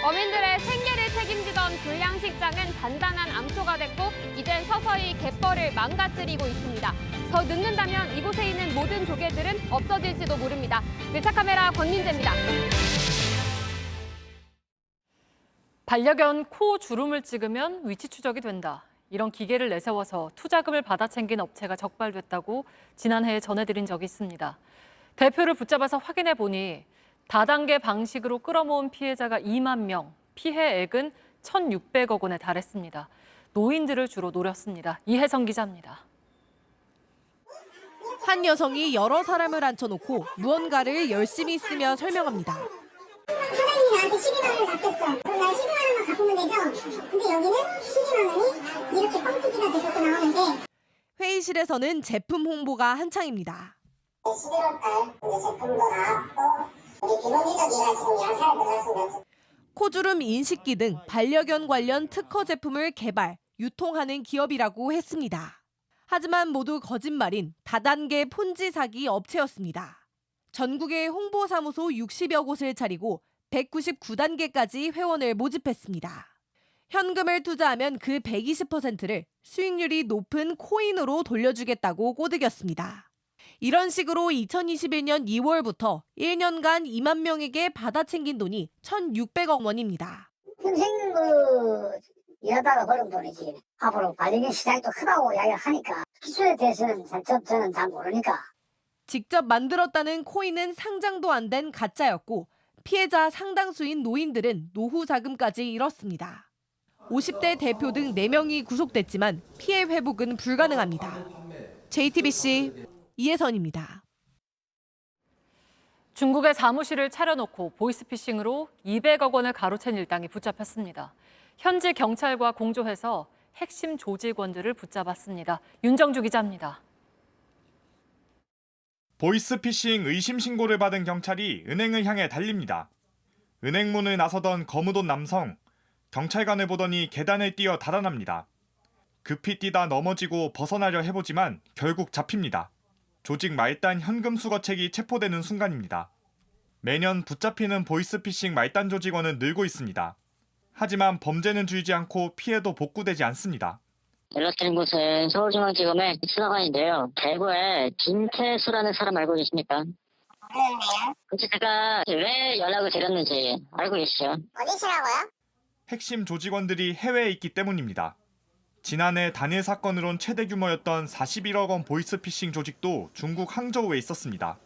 [SPEAKER 3] 어민들의 생계를 책임지던 굴양식장은 단단한 암초가 됐고 이젠 서서히 갯벌을 망가뜨리고 있습니다. 더 늦는다면 이곳에 있는 모든 조개들은 없어질지도 모릅니다. 밀착카메라 권민재입니다.
[SPEAKER 1] 반려견 코 주름을 찍으면 위치 추적이 된다. 이런 기계를 내세워서 투자금을 받아 챙긴 업체가 적발됐다고 지난해에 전해드린 적이 있습니다. 대표를 붙잡아서 확인해 보니 다단계 방식으로 끌어모은 피해자가 2만 명, 피해액은 1,600억 원에 달했습니다. 노인들을 주로 노렸습니다. 이혜성 기자입니다.
[SPEAKER 18] 한 여성이 여러 사람을 앉혀놓고 무언가를 열심히 쓰며 설명합니다.
[SPEAKER 2] 사장님이 나한테 12만 원을 갚겠어. 그럼 나 12만 원만 갚으면 되죠? 근데 여기는 12만 원이 이렇게 뻥튀기가 돼서 나오는데.
[SPEAKER 18] 회의실에서는 제품 홍보가 한창입니다.
[SPEAKER 2] 11월 달 제품도 나왔고 우리 비노기적이라 지금 양산에 들어갔습니다.
[SPEAKER 18] 코주름 인식기 등 반려견 관련 특허 제품을 개발, 유통하는 기업이라고 했습니다. 하지만 모두 거짓말인 다단계 폰지 사기 업체였습니다. 전국에 홍보사무소 60여 곳을 차리고 199단계까지 회원을 모집했습니다. 현금을 투자하면 그 120%를 수익률이 높은 코인으로 돌려주겠다고 꼬드겼습니다. 이런 식으로 2021년 2월부터 1년간 2만 명에게 받아 챙긴 돈이 1,600억 원입니다.
[SPEAKER 2] 평생 일하다가 벌은 돈이지. 앞으로 반려견 시장이 또 크다고 이야기를 하니까 기술에 대해서는 저는 잘 모르니까.
[SPEAKER 18] 직접 만들었다는 코인은 상장도 안 된 가짜였고 피해자 상당수인 노인들은 노후 자금까지 잃었습니다. 50대 대표 등 4명이 구속됐지만 피해 회복은 불가능합니다. JTBC 이혜선입니다.
[SPEAKER 1] 중국에 사무실을 차려놓고 보이스피싱으로 200억 원을 가로챈 일당이 붙잡혔습니다. 현지 경찰과 공조해서 핵심 조직원들을 붙잡았습니다. 윤정주 기자입니다.
[SPEAKER 7] 보이스피싱 의심 신고를 받은 경찰이 은행을 향해 달립니다. 은행문을 나서던 거무돈 남성, 경찰관을 보더니 계단을 뛰어 달아납니다. 급히 뛰다 넘어지고 벗어나려 해보지만 결국 잡힙니다. 조직 말단 현금 수거책이 체포되는 순간입니다. 매년 붙잡히는 보이스피싱 말단 조직원은 늘고 있습니다. 하지만 범죄는 줄지 않고 피해도 복구되지 않습니다.
[SPEAKER 8] 연락드린 곳은 서울중앙지검의 수사관인데요. 대구에 김태수라는 사람 알고 계십니까? 혹시 제가 왜 연락을 드렸는지 알고 계시죠?
[SPEAKER 2] 어디시라고요?
[SPEAKER 7] 핵심 조직원들이 해외에 있기 때문입니다. 지난해 단일 사건으론 최대 규모였던 41억 원 보이스피싱 조직도 중국 항저우에 있었습니다.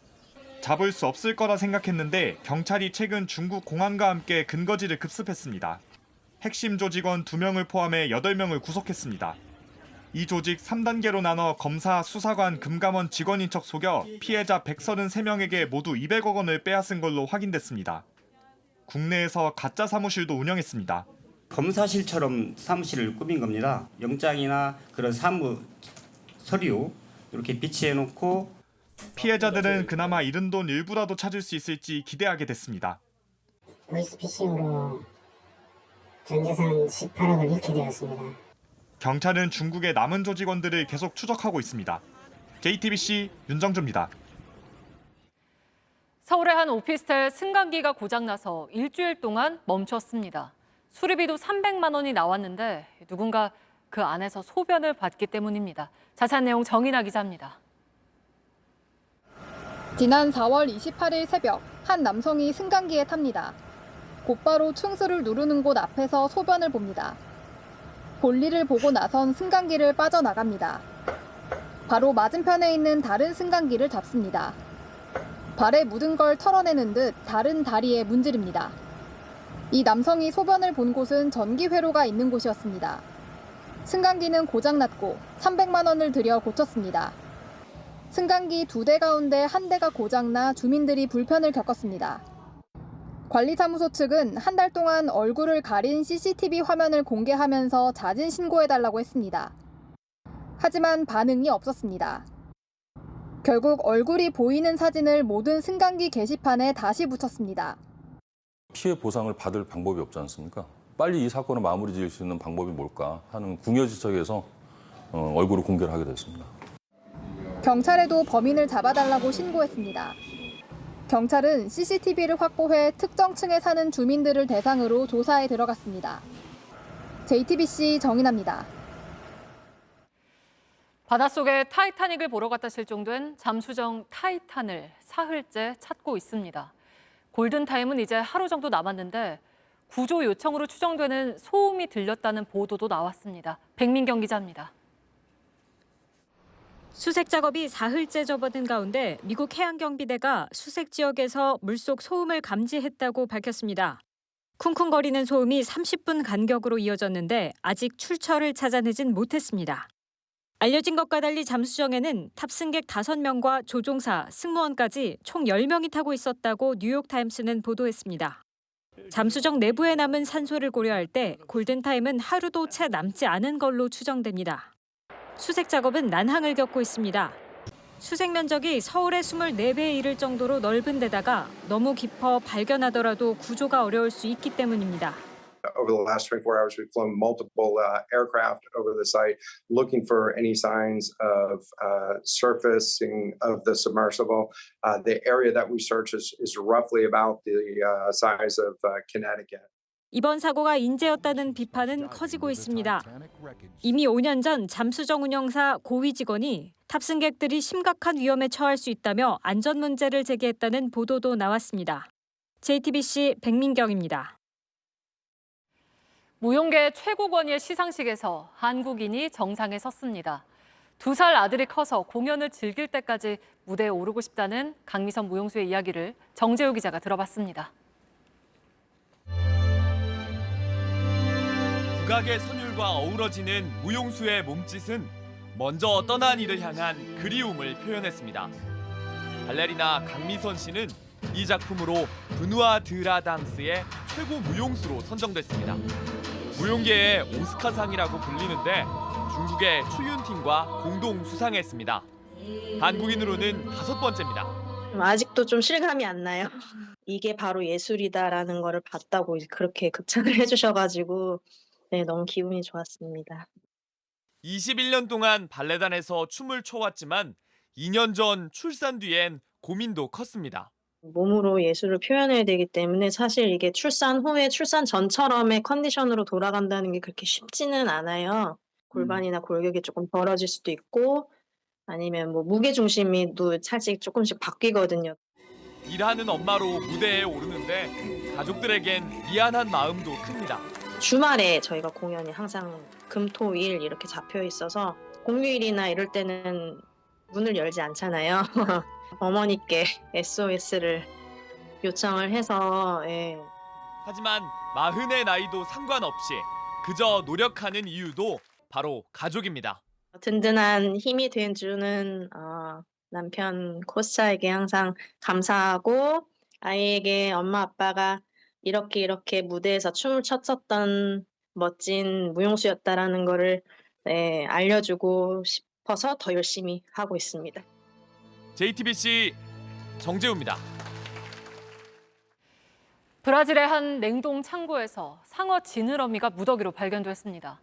[SPEAKER 7] 잡을 수 없을 거라 생각했는데 경찰이 최근 중국 공안과 함께 근거지를 급습했습니다. 핵심 조직원 2명을 포함해 8명을 구속했습니다. 이 조직 3단계로 나눠 검사, 수사관, 금감원 직원인 척 속여 피해자 133명에게 모두 200억 원을 빼앗은 걸로 확인됐습니다. 국내에서 가짜 사무실도 운영했습니다.
[SPEAKER 9] 검사실처럼 사무실을 꾸민 겁니다. 영장이나 그런 사무 서류 이렇게 비치해놓고
[SPEAKER 7] 피해자들은 그나마 잃은 돈 일부라도 찾을 수 있을지 기대하게 됐습니다.
[SPEAKER 2] 보이스피싱으로 전 재산 18억을 잃게 되었습니다.
[SPEAKER 7] 경찰은 중국의 남은 조직원들을 계속 추적하고 있습니다. JTBC 윤정주입니다.
[SPEAKER 1] 서울의 한 오피스텔 승강기가 고장나서 일주일 동안 멈췄습니다. 수리비도 300만 원이 나왔는데 누군가 그 안에서 소변을 봤기 때문입니다. 자세한 내용 정인아 기자입니다.
[SPEAKER 19] 지난 4월 28일 새벽 한 남성이 승강기에 탑니다. 곧바로 충수를 누르는 곳 앞에서 소변을 봅니다. 볼일을 보고 나선 승강기를 빠져나갑니다. 바로 맞은편에 있는 다른 승강기를 잡습니다. 발에 묻은 걸 털어내는 듯 다른 다리에 문지릅니다. 이 남성이 소변을 본 곳은 전기회로가 있는 곳이었습니다. 승강기는 고장났고 300만 원을 들여 고쳤습니다. 승강기 2대 가운데 한 대가 고장나 주민들이 불편을 겪었습니다. 관리사무소 측은 한 달 동안 얼굴을 가린 CCTV 화면을 공개하면서 자진 신고해달라고 했습니다. 하지만 반응이 없었습니다. 결국 얼굴이 보이는 사진을 모든 승강기 게시판에 다시 붙였습니다.
[SPEAKER 20] 피해 보상을 받을 방법이 없지 않습니까? 빨리 이 사건을 마무리 지을 수 있는 방법이 뭘까 하는 궁여지책에서 얼굴을 공개를 하게 됐습니다.
[SPEAKER 19] 경찰에도 범인을 잡아달라고 신고했습니다. 경찰은 CCTV를 확보해 특정 층에 사는 주민들을 대상으로 조사에 들어갔습니다. JTBC 정인아입니다.
[SPEAKER 1] 바닷속에 타이타닉을 보러 갔다 실종된 잠수정 타이탄을 사흘째 찾고 있습니다. 골든타임은 이제 하루 정도 남았는데 구조 요청으로 추정되는 소음이 들렸다는 보도도 나왔습니다. 백민경 기자입니다.
[SPEAKER 21] 수색 작업이 사흘째 접어든 가운데 미국 해양경비대가 수색 지역에서 물속 소음을 감지했다고 밝혔습니다. 쿵쿵거리는 소음이 30분 간격으로 이어졌는데 아직 출처를 찾아내진 못했습니다. 알려진 것과 달리 잠수정에는 탑승객 5명과 조종사, 승무원까지 총 10명이 타고 있었다고 뉴욕타임스는 보도했습니다. 잠수정 내부에 남은 산소를 고려할 때 골든타임은 하루도 채 남지 않은 걸로 추정됩니다. 수색 작업은 난항을 겪고 있습니다. 수색 면적이 서울의 24배에 이를 정도로 넓은 데다가 너무 깊어 발견하더라도 구조가 어려울 수 있기 때문입니다.
[SPEAKER 22] Over the last 24 hours, we've flown multiple aircraft over the site looking for any signs of surfacing of the submersible. The area that we search is roughly about the size of Connecticut.
[SPEAKER 21] 이번 사고가 인재였다는 비판은 커지고 있습니다. 이미 5년 전 잠수정 운영사 고위 직원이 탑승객들이 심각한 위험에 처할 수 있다며 안전 문제를 제기했다는 보도도 나왔습니다. JTBC 백민경입니다.
[SPEAKER 1] 무용계 최고권위의 시상식에서 한국인이 정상에 섰습니다. 2살 아들이 커서 공연을 즐길 때까지 무대에 오르고 싶다는 강미선 무용수의 이야기를 정재우 기자가 들어봤습니다.
[SPEAKER 23] 국악의 선율과 어우러지는 무용수의 몸짓은 먼저 떠난 이를 향한 그리움을 표현했습니다. 발레리나 강미선 씨는 이 작품으로 브누아 드라당스의 최고 무용수로 선정됐습니다. 무용계의 오스카상이라고 불리는데 중국의 추윤팅과 공동 수상했습니다. 한국인으로는 5번째입니다.
[SPEAKER 5] 아직도 좀 실감이 안 나요. 이게 바로 예술이다라는 거를 봤다고 그렇게 극찬을 해주셔가지고 네, 너무 기분이 좋았습니다.
[SPEAKER 23] 21년 동안 발레단에서 춤을 춰왔지만 2년 전 출산 뒤엔 고민도 컸습니다.
[SPEAKER 5] 몸으로 예술을 표현해야 되기 때문에 사실 이게 출산 후에 출산 전처럼의 컨디션으로 돌아간다는 게 그렇게 쉽지는 않아요. 골반이나 골격이 조금 벌어질 수도 있고 아니면 뭐 무게 중심이도 살짝 조금씩 바뀌거든요.
[SPEAKER 23] 일하는 엄마로 무대에 오르는데 가족들에겐 미안한 마음도 큽니다.
[SPEAKER 5] 주말에 저희가 공연이 항상 금, 토, 일 이렇게 잡혀 있어서 공휴일이나 이럴 때는 문을 열지 않잖아요. 어머니께 SOS를 요청을 해서
[SPEAKER 23] 하지만 40의 나이도 상관없이 그저 노력하는 이유도 바로 가족입니다.
[SPEAKER 5] 든든한 힘이 돼주는 남편 코스타에게 항상 감사하고 아이에게 엄마 아빠가 이렇게 무대에서 춤을 췄었던 멋진 무용수였다라는 거를 알려주고 싶어서 더 열심히 하고 있습니다.
[SPEAKER 23] JTBC 정재우입니다.
[SPEAKER 1] 브라질의 한 냉동 창고에서 상어 지느러미가 무더기로 발견됐습니다.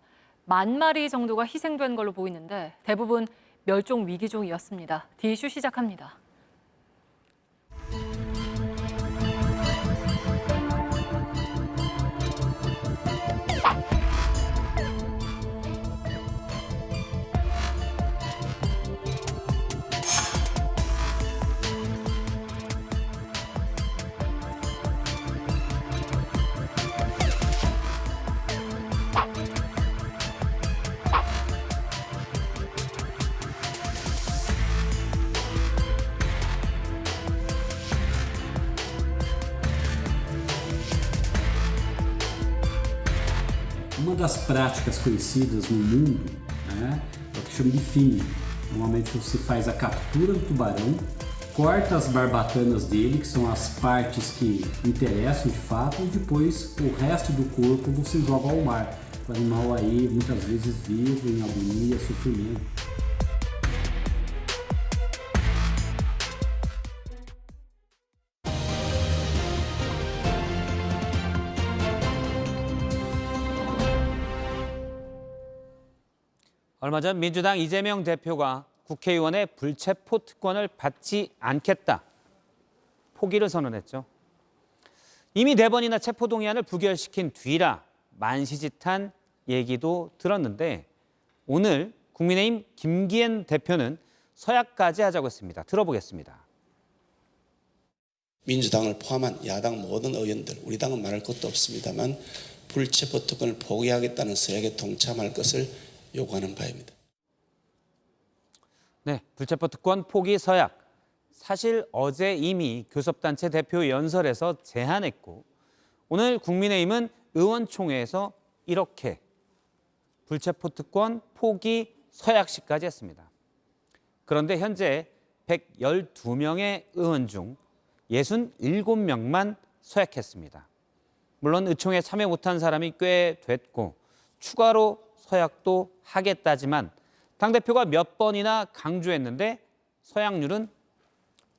[SPEAKER 1] 10,000마리 정도가 희생된 걸로 보이는데 대부분 멸종 위기종이었습니다. 디이슈 시작합니다.
[SPEAKER 10] Uma das práticas conhecidas no mundo, né, é o que chama de finning. Normalmente você faz a captura do tubarão, corta as barbatanas dele, que são as partes que interessam de fato, e depois o resto do corpo você joga ao mar. O animal aí muitas vezes vive em agonia, sofrimento.
[SPEAKER 11] 얼마 전 민주당 이재명 대표가 국회의원의 불체포 특권을 받지 않겠다. 포기를 선언했죠. 이미 4번이나 체포동의안을 부결시킨 뒤라 만시짓한 얘기도 들었는데 오늘 국민의힘 김기현 대표는 서약까지 하자고 했습니다. 들어보겠습니다.
[SPEAKER 12] 민주당을 포함한 야당 모든 의원들, 우리 당은 말할 것도 없습니다만 불체포 특권을 포기하겠다는 서약에 동참할 것을 요구하는 바입니다.
[SPEAKER 11] 네, 불체포 특권 포기 서약. 사실 어제 이미 교섭단체 대표 연설에서 제안했고 오늘 국민의힘은 의원총회에서 이렇게 불체포 특권 포기 서약식까지 했습니다. 그런데 현재 112명의 의원 중 67명만 서약했습니다. 물론 의총에 참여 못한 사람이 꽤 됐고 추가로 서약도 하겠다지만 당대표가 몇 번이나 강조했는데 서약률은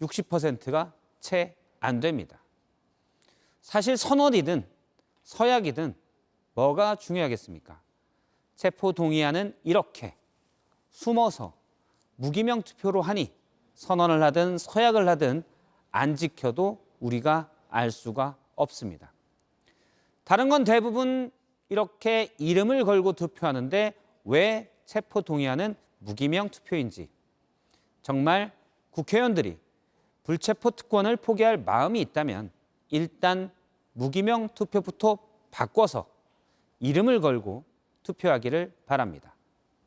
[SPEAKER 11] 60%가 채 안 됩니다. 사실 선언이든 서약이든 뭐가 중요하겠습니까? 체포동의안은 이렇게 숨어서 무기명 투표로 하니 선언을 하든 서약을 하든 안 지켜도 우리가 알 수가 없습니다. 다른 건 대부분 이렇게 이름을 걸고 투표하는데 왜 체포동의안은 무기명 투표인지 정말 국회의원들이 불체포 특권을 포기할 마음이 있다면 일단 무기명 투표부터 바꿔서 이름을 걸고 투표하기를 바랍니다.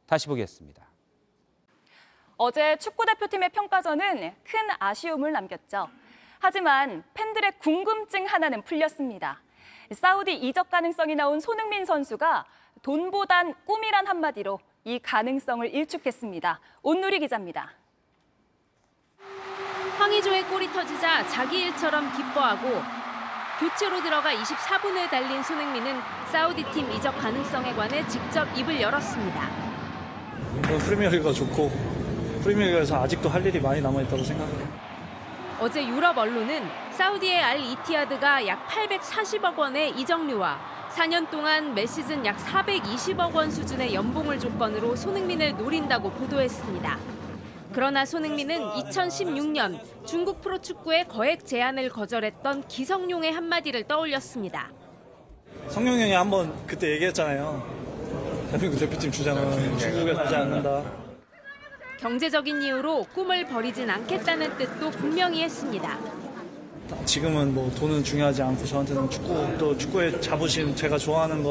[SPEAKER 11] 다시 보겠습니다.
[SPEAKER 16] 어제 축구대표팀의 평가전은 큰 아쉬움을 남겼죠. 하지만 팬들의 궁금증 하나는 풀렸습니다. 사우디 이적 가능성이 나온 손흥민 선수가 돈보단 꿈이란 한마디로 이 가능성을 일축했습니다. 온누리 기자입니다.
[SPEAKER 4] 황의조의 골이 터지자 자기 일처럼 기뻐하고 교체로 들어가 24분을 달린 손흥민은 사우디팀 이적 가능성에 관해 직접 입을 열었습니다.
[SPEAKER 15] 프리미어리그가 좋고 프리미어리그에서 아직도 할 일이 많이 남아있다고 생각해요.
[SPEAKER 4] 어제 유럽 언론은 사우디의 알 이티하드가 약 840억 원의 이적료와 4년 동안 매 시즌 약 420억 원 수준의 연봉을 조건으로 손흥민을 노린다고 보도했습니다. 그러나 손흥민은 2016년 중국 프로축구의 거액 제안을 거절했던 기성용의 한마디를 떠올렸습니다.
[SPEAKER 15] 성룡 형이 한번 그때 얘기했잖아요. 대한민국 대표팀 주장은 중국에 가지 않는다.
[SPEAKER 4] 경제적인 이유로 꿈을 버리진 않겠다는 뜻도 분명히 했습니다.
[SPEAKER 15] 지금은 뭐 돈은 중요하지 않고 저한테는 축구, 또 축구의 자부심, 제가 좋아하는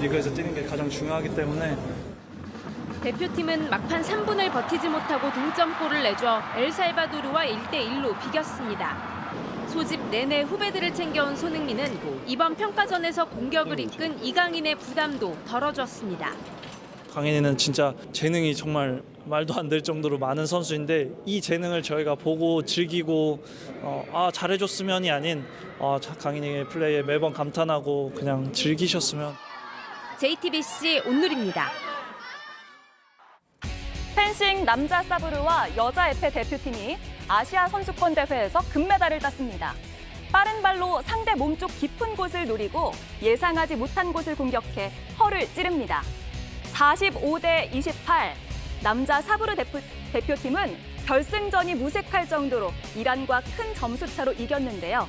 [SPEAKER 15] 리그에서 뛰는 게 가장 중요하기 때문에.
[SPEAKER 4] 대표팀은 막판 3분을 버티지 못하고 동점골을 내줘 엘살바도르와 1대1로 비겼습니다. 소집 내내 후배들을 챙겨온 손흥민은 이번 평가전에서 공격을 이끈 이강인의 부담도 덜어줬습니다.
[SPEAKER 15] 강인이는 진짜 재능이 정말 말도 안 될 정도로 많은 선수인데 이 재능을 저희가 보고 즐기고 잘해줬으면이 아닌 강인이의 플레이에 매번 감탄하고 그냥 즐기셨으면.
[SPEAKER 4] JTBC 온누리입니다.
[SPEAKER 16] 펜싱 남자 사브르와 여자 에페 대표팀이 아시아 선수권 대회에서 금메달을 땄습니다. 빠른 발로 상대 몸쪽 깊은 곳을 노리고 예상하지 못한 곳을 공격해 허를 찌릅니다. 45대 28, 남자 사브르 대표팀은 결승전이 무색할 정도로 이란과 큰 점수차로 이겼는데요.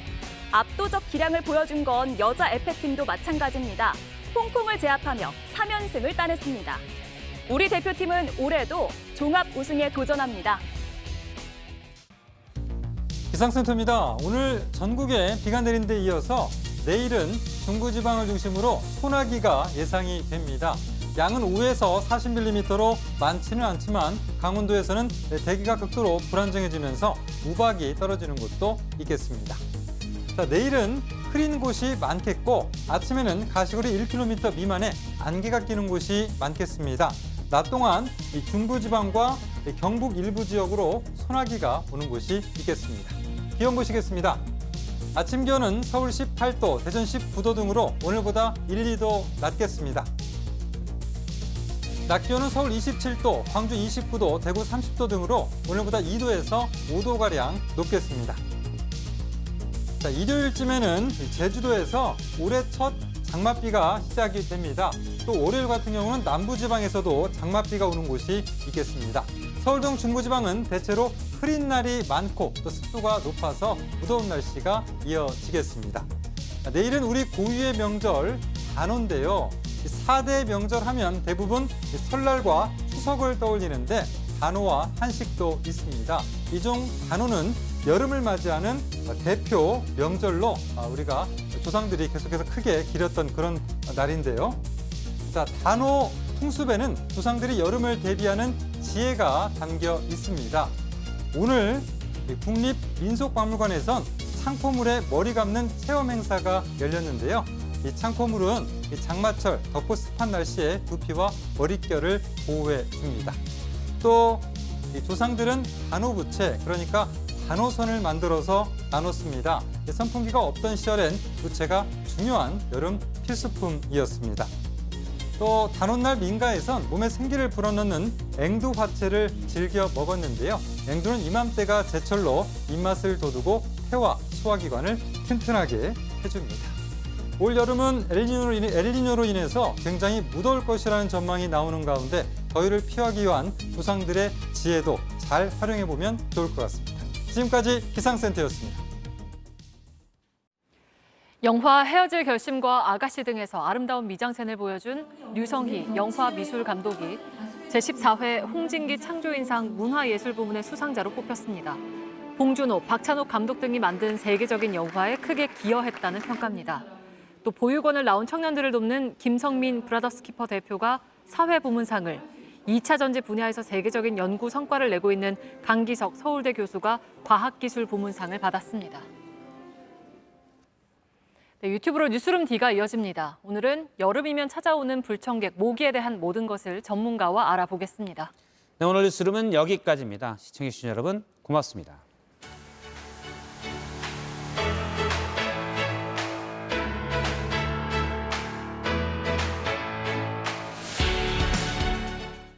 [SPEAKER 16] 압도적 기량을 보여준 건 여자 에페팀도 마찬가지입니다. 홍콩을 제압하며 3연승을 따냈습니다. 우리 대표팀은 올해도 종합 우승에 도전합니다.
[SPEAKER 17] 기상센터입니다. 오늘 전국에 비가 내린 데 이어서 내일은 중부지방을 중심으로 소나기가 예상이 됩니다. 양은 5에서 40mm로 많지는 않지만 강원도에서는 대기가 극도로 불안정해지면서 우박이 떨어지는 곳도 있겠습니다. 자, 내일은 흐린 곳이 많겠고 아침에는 가시거리 1km 미만의 안개가 끼는 곳이 많겠습니다. 낮 동안 이 중부지방과 경북 일부 지역으로 소나기가 오는 곳이 있겠습니다. 기온 보시겠습니다. 아침 기온은 서울 18도, 대전 19도 등으로 오늘보다 1, 2도 낮겠습니다. 낮 기온은 서울 27도, 광주 29도, 대구 30도 등으로 오늘보다 2도에서 5도가량 높겠습니다. 자, 일요일쯤에는 제주도에서 올해 첫 장맛비가 시작이 됩니다. 또 월요일 같은 경우는 남부지방에서도 장맛비가 오는 곳이 있겠습니다. 서울 등 중부지방은 대체로 흐린 날이 많고 또 습도가 높아서 무더운 날씨가 이어지겠습니다. 내일은 우리 고유의 명절 단오인데요. 4대 명절 하면 대부분 설날과 추석을 떠올리는데 단오와 한식도 있습니다. 이 중 단오는 여름을 맞이하는 대표 명절로 우리가 조상들이 계속해서 크게 기렸던 그런 날인데요. 자, 단오 풍습에는 조상들이 여름을 대비하는 지혜가 담겨 있습니다. 오늘 국립민속박물관에선 창포물에 머리 감는 체험 행사가 열렸는데요. 이 창포물은 장마철 덥고 습한 날씨에 두피와 머릿결을 보호해 줍니다. 또 이 조상들은 단오부채, 그러니까 단오선을 만들어서 나눴습니다. 선풍기가 없던 시절엔 부채가 중요한 여름 필수품이었습니다. 또 단오날 민가에선 몸에 생기를 불어넣는 앵두화채를 즐겨 먹었는데요. 앵두는 이맘때가 제철로 입맛을 돋우고 폐와 소화기관을 튼튼하게 해줍니다. 올 여름은 엘니뇨로 인해서 굉장히 무더울 것이라는 전망이 나오는 가운데 더위를 피하기 위한 조상들의 지혜도 잘 활용해보면 좋을 것 같습니다. 지금까지 기상센터였습니다.
[SPEAKER 1] 영화 헤어질 결심과 아가씨 등에서 아름다운 미장센을 보여준 류성희 영화미술감독이 제14회 홍진기 창조인상 문화예술 부문의 수상자로 뽑혔습니다. 봉준호, 박찬욱 감독 등이 만든 세계적인 영화에 크게 기여했다는 평가입니다. 또 보육원을 나온 청년들을 돕는 김성민 브라더스키퍼 대표가 사회부문상을, 2차 전지 분야에서 세계적인 연구 성과를 내고 있는 강기석 서울대 교수가 과학기술 부문상을 받았습니다. 네, 유튜브로 뉴스룸 D가 이어집니다. 오늘은 여름이면 찾아오는 불청객, 모기에 대한 모든 것을 전문가와 알아보겠습니다.
[SPEAKER 11] 네, 오늘 뉴스룸은 여기까지입니다. 시청해주신 여러분 고맙습니다.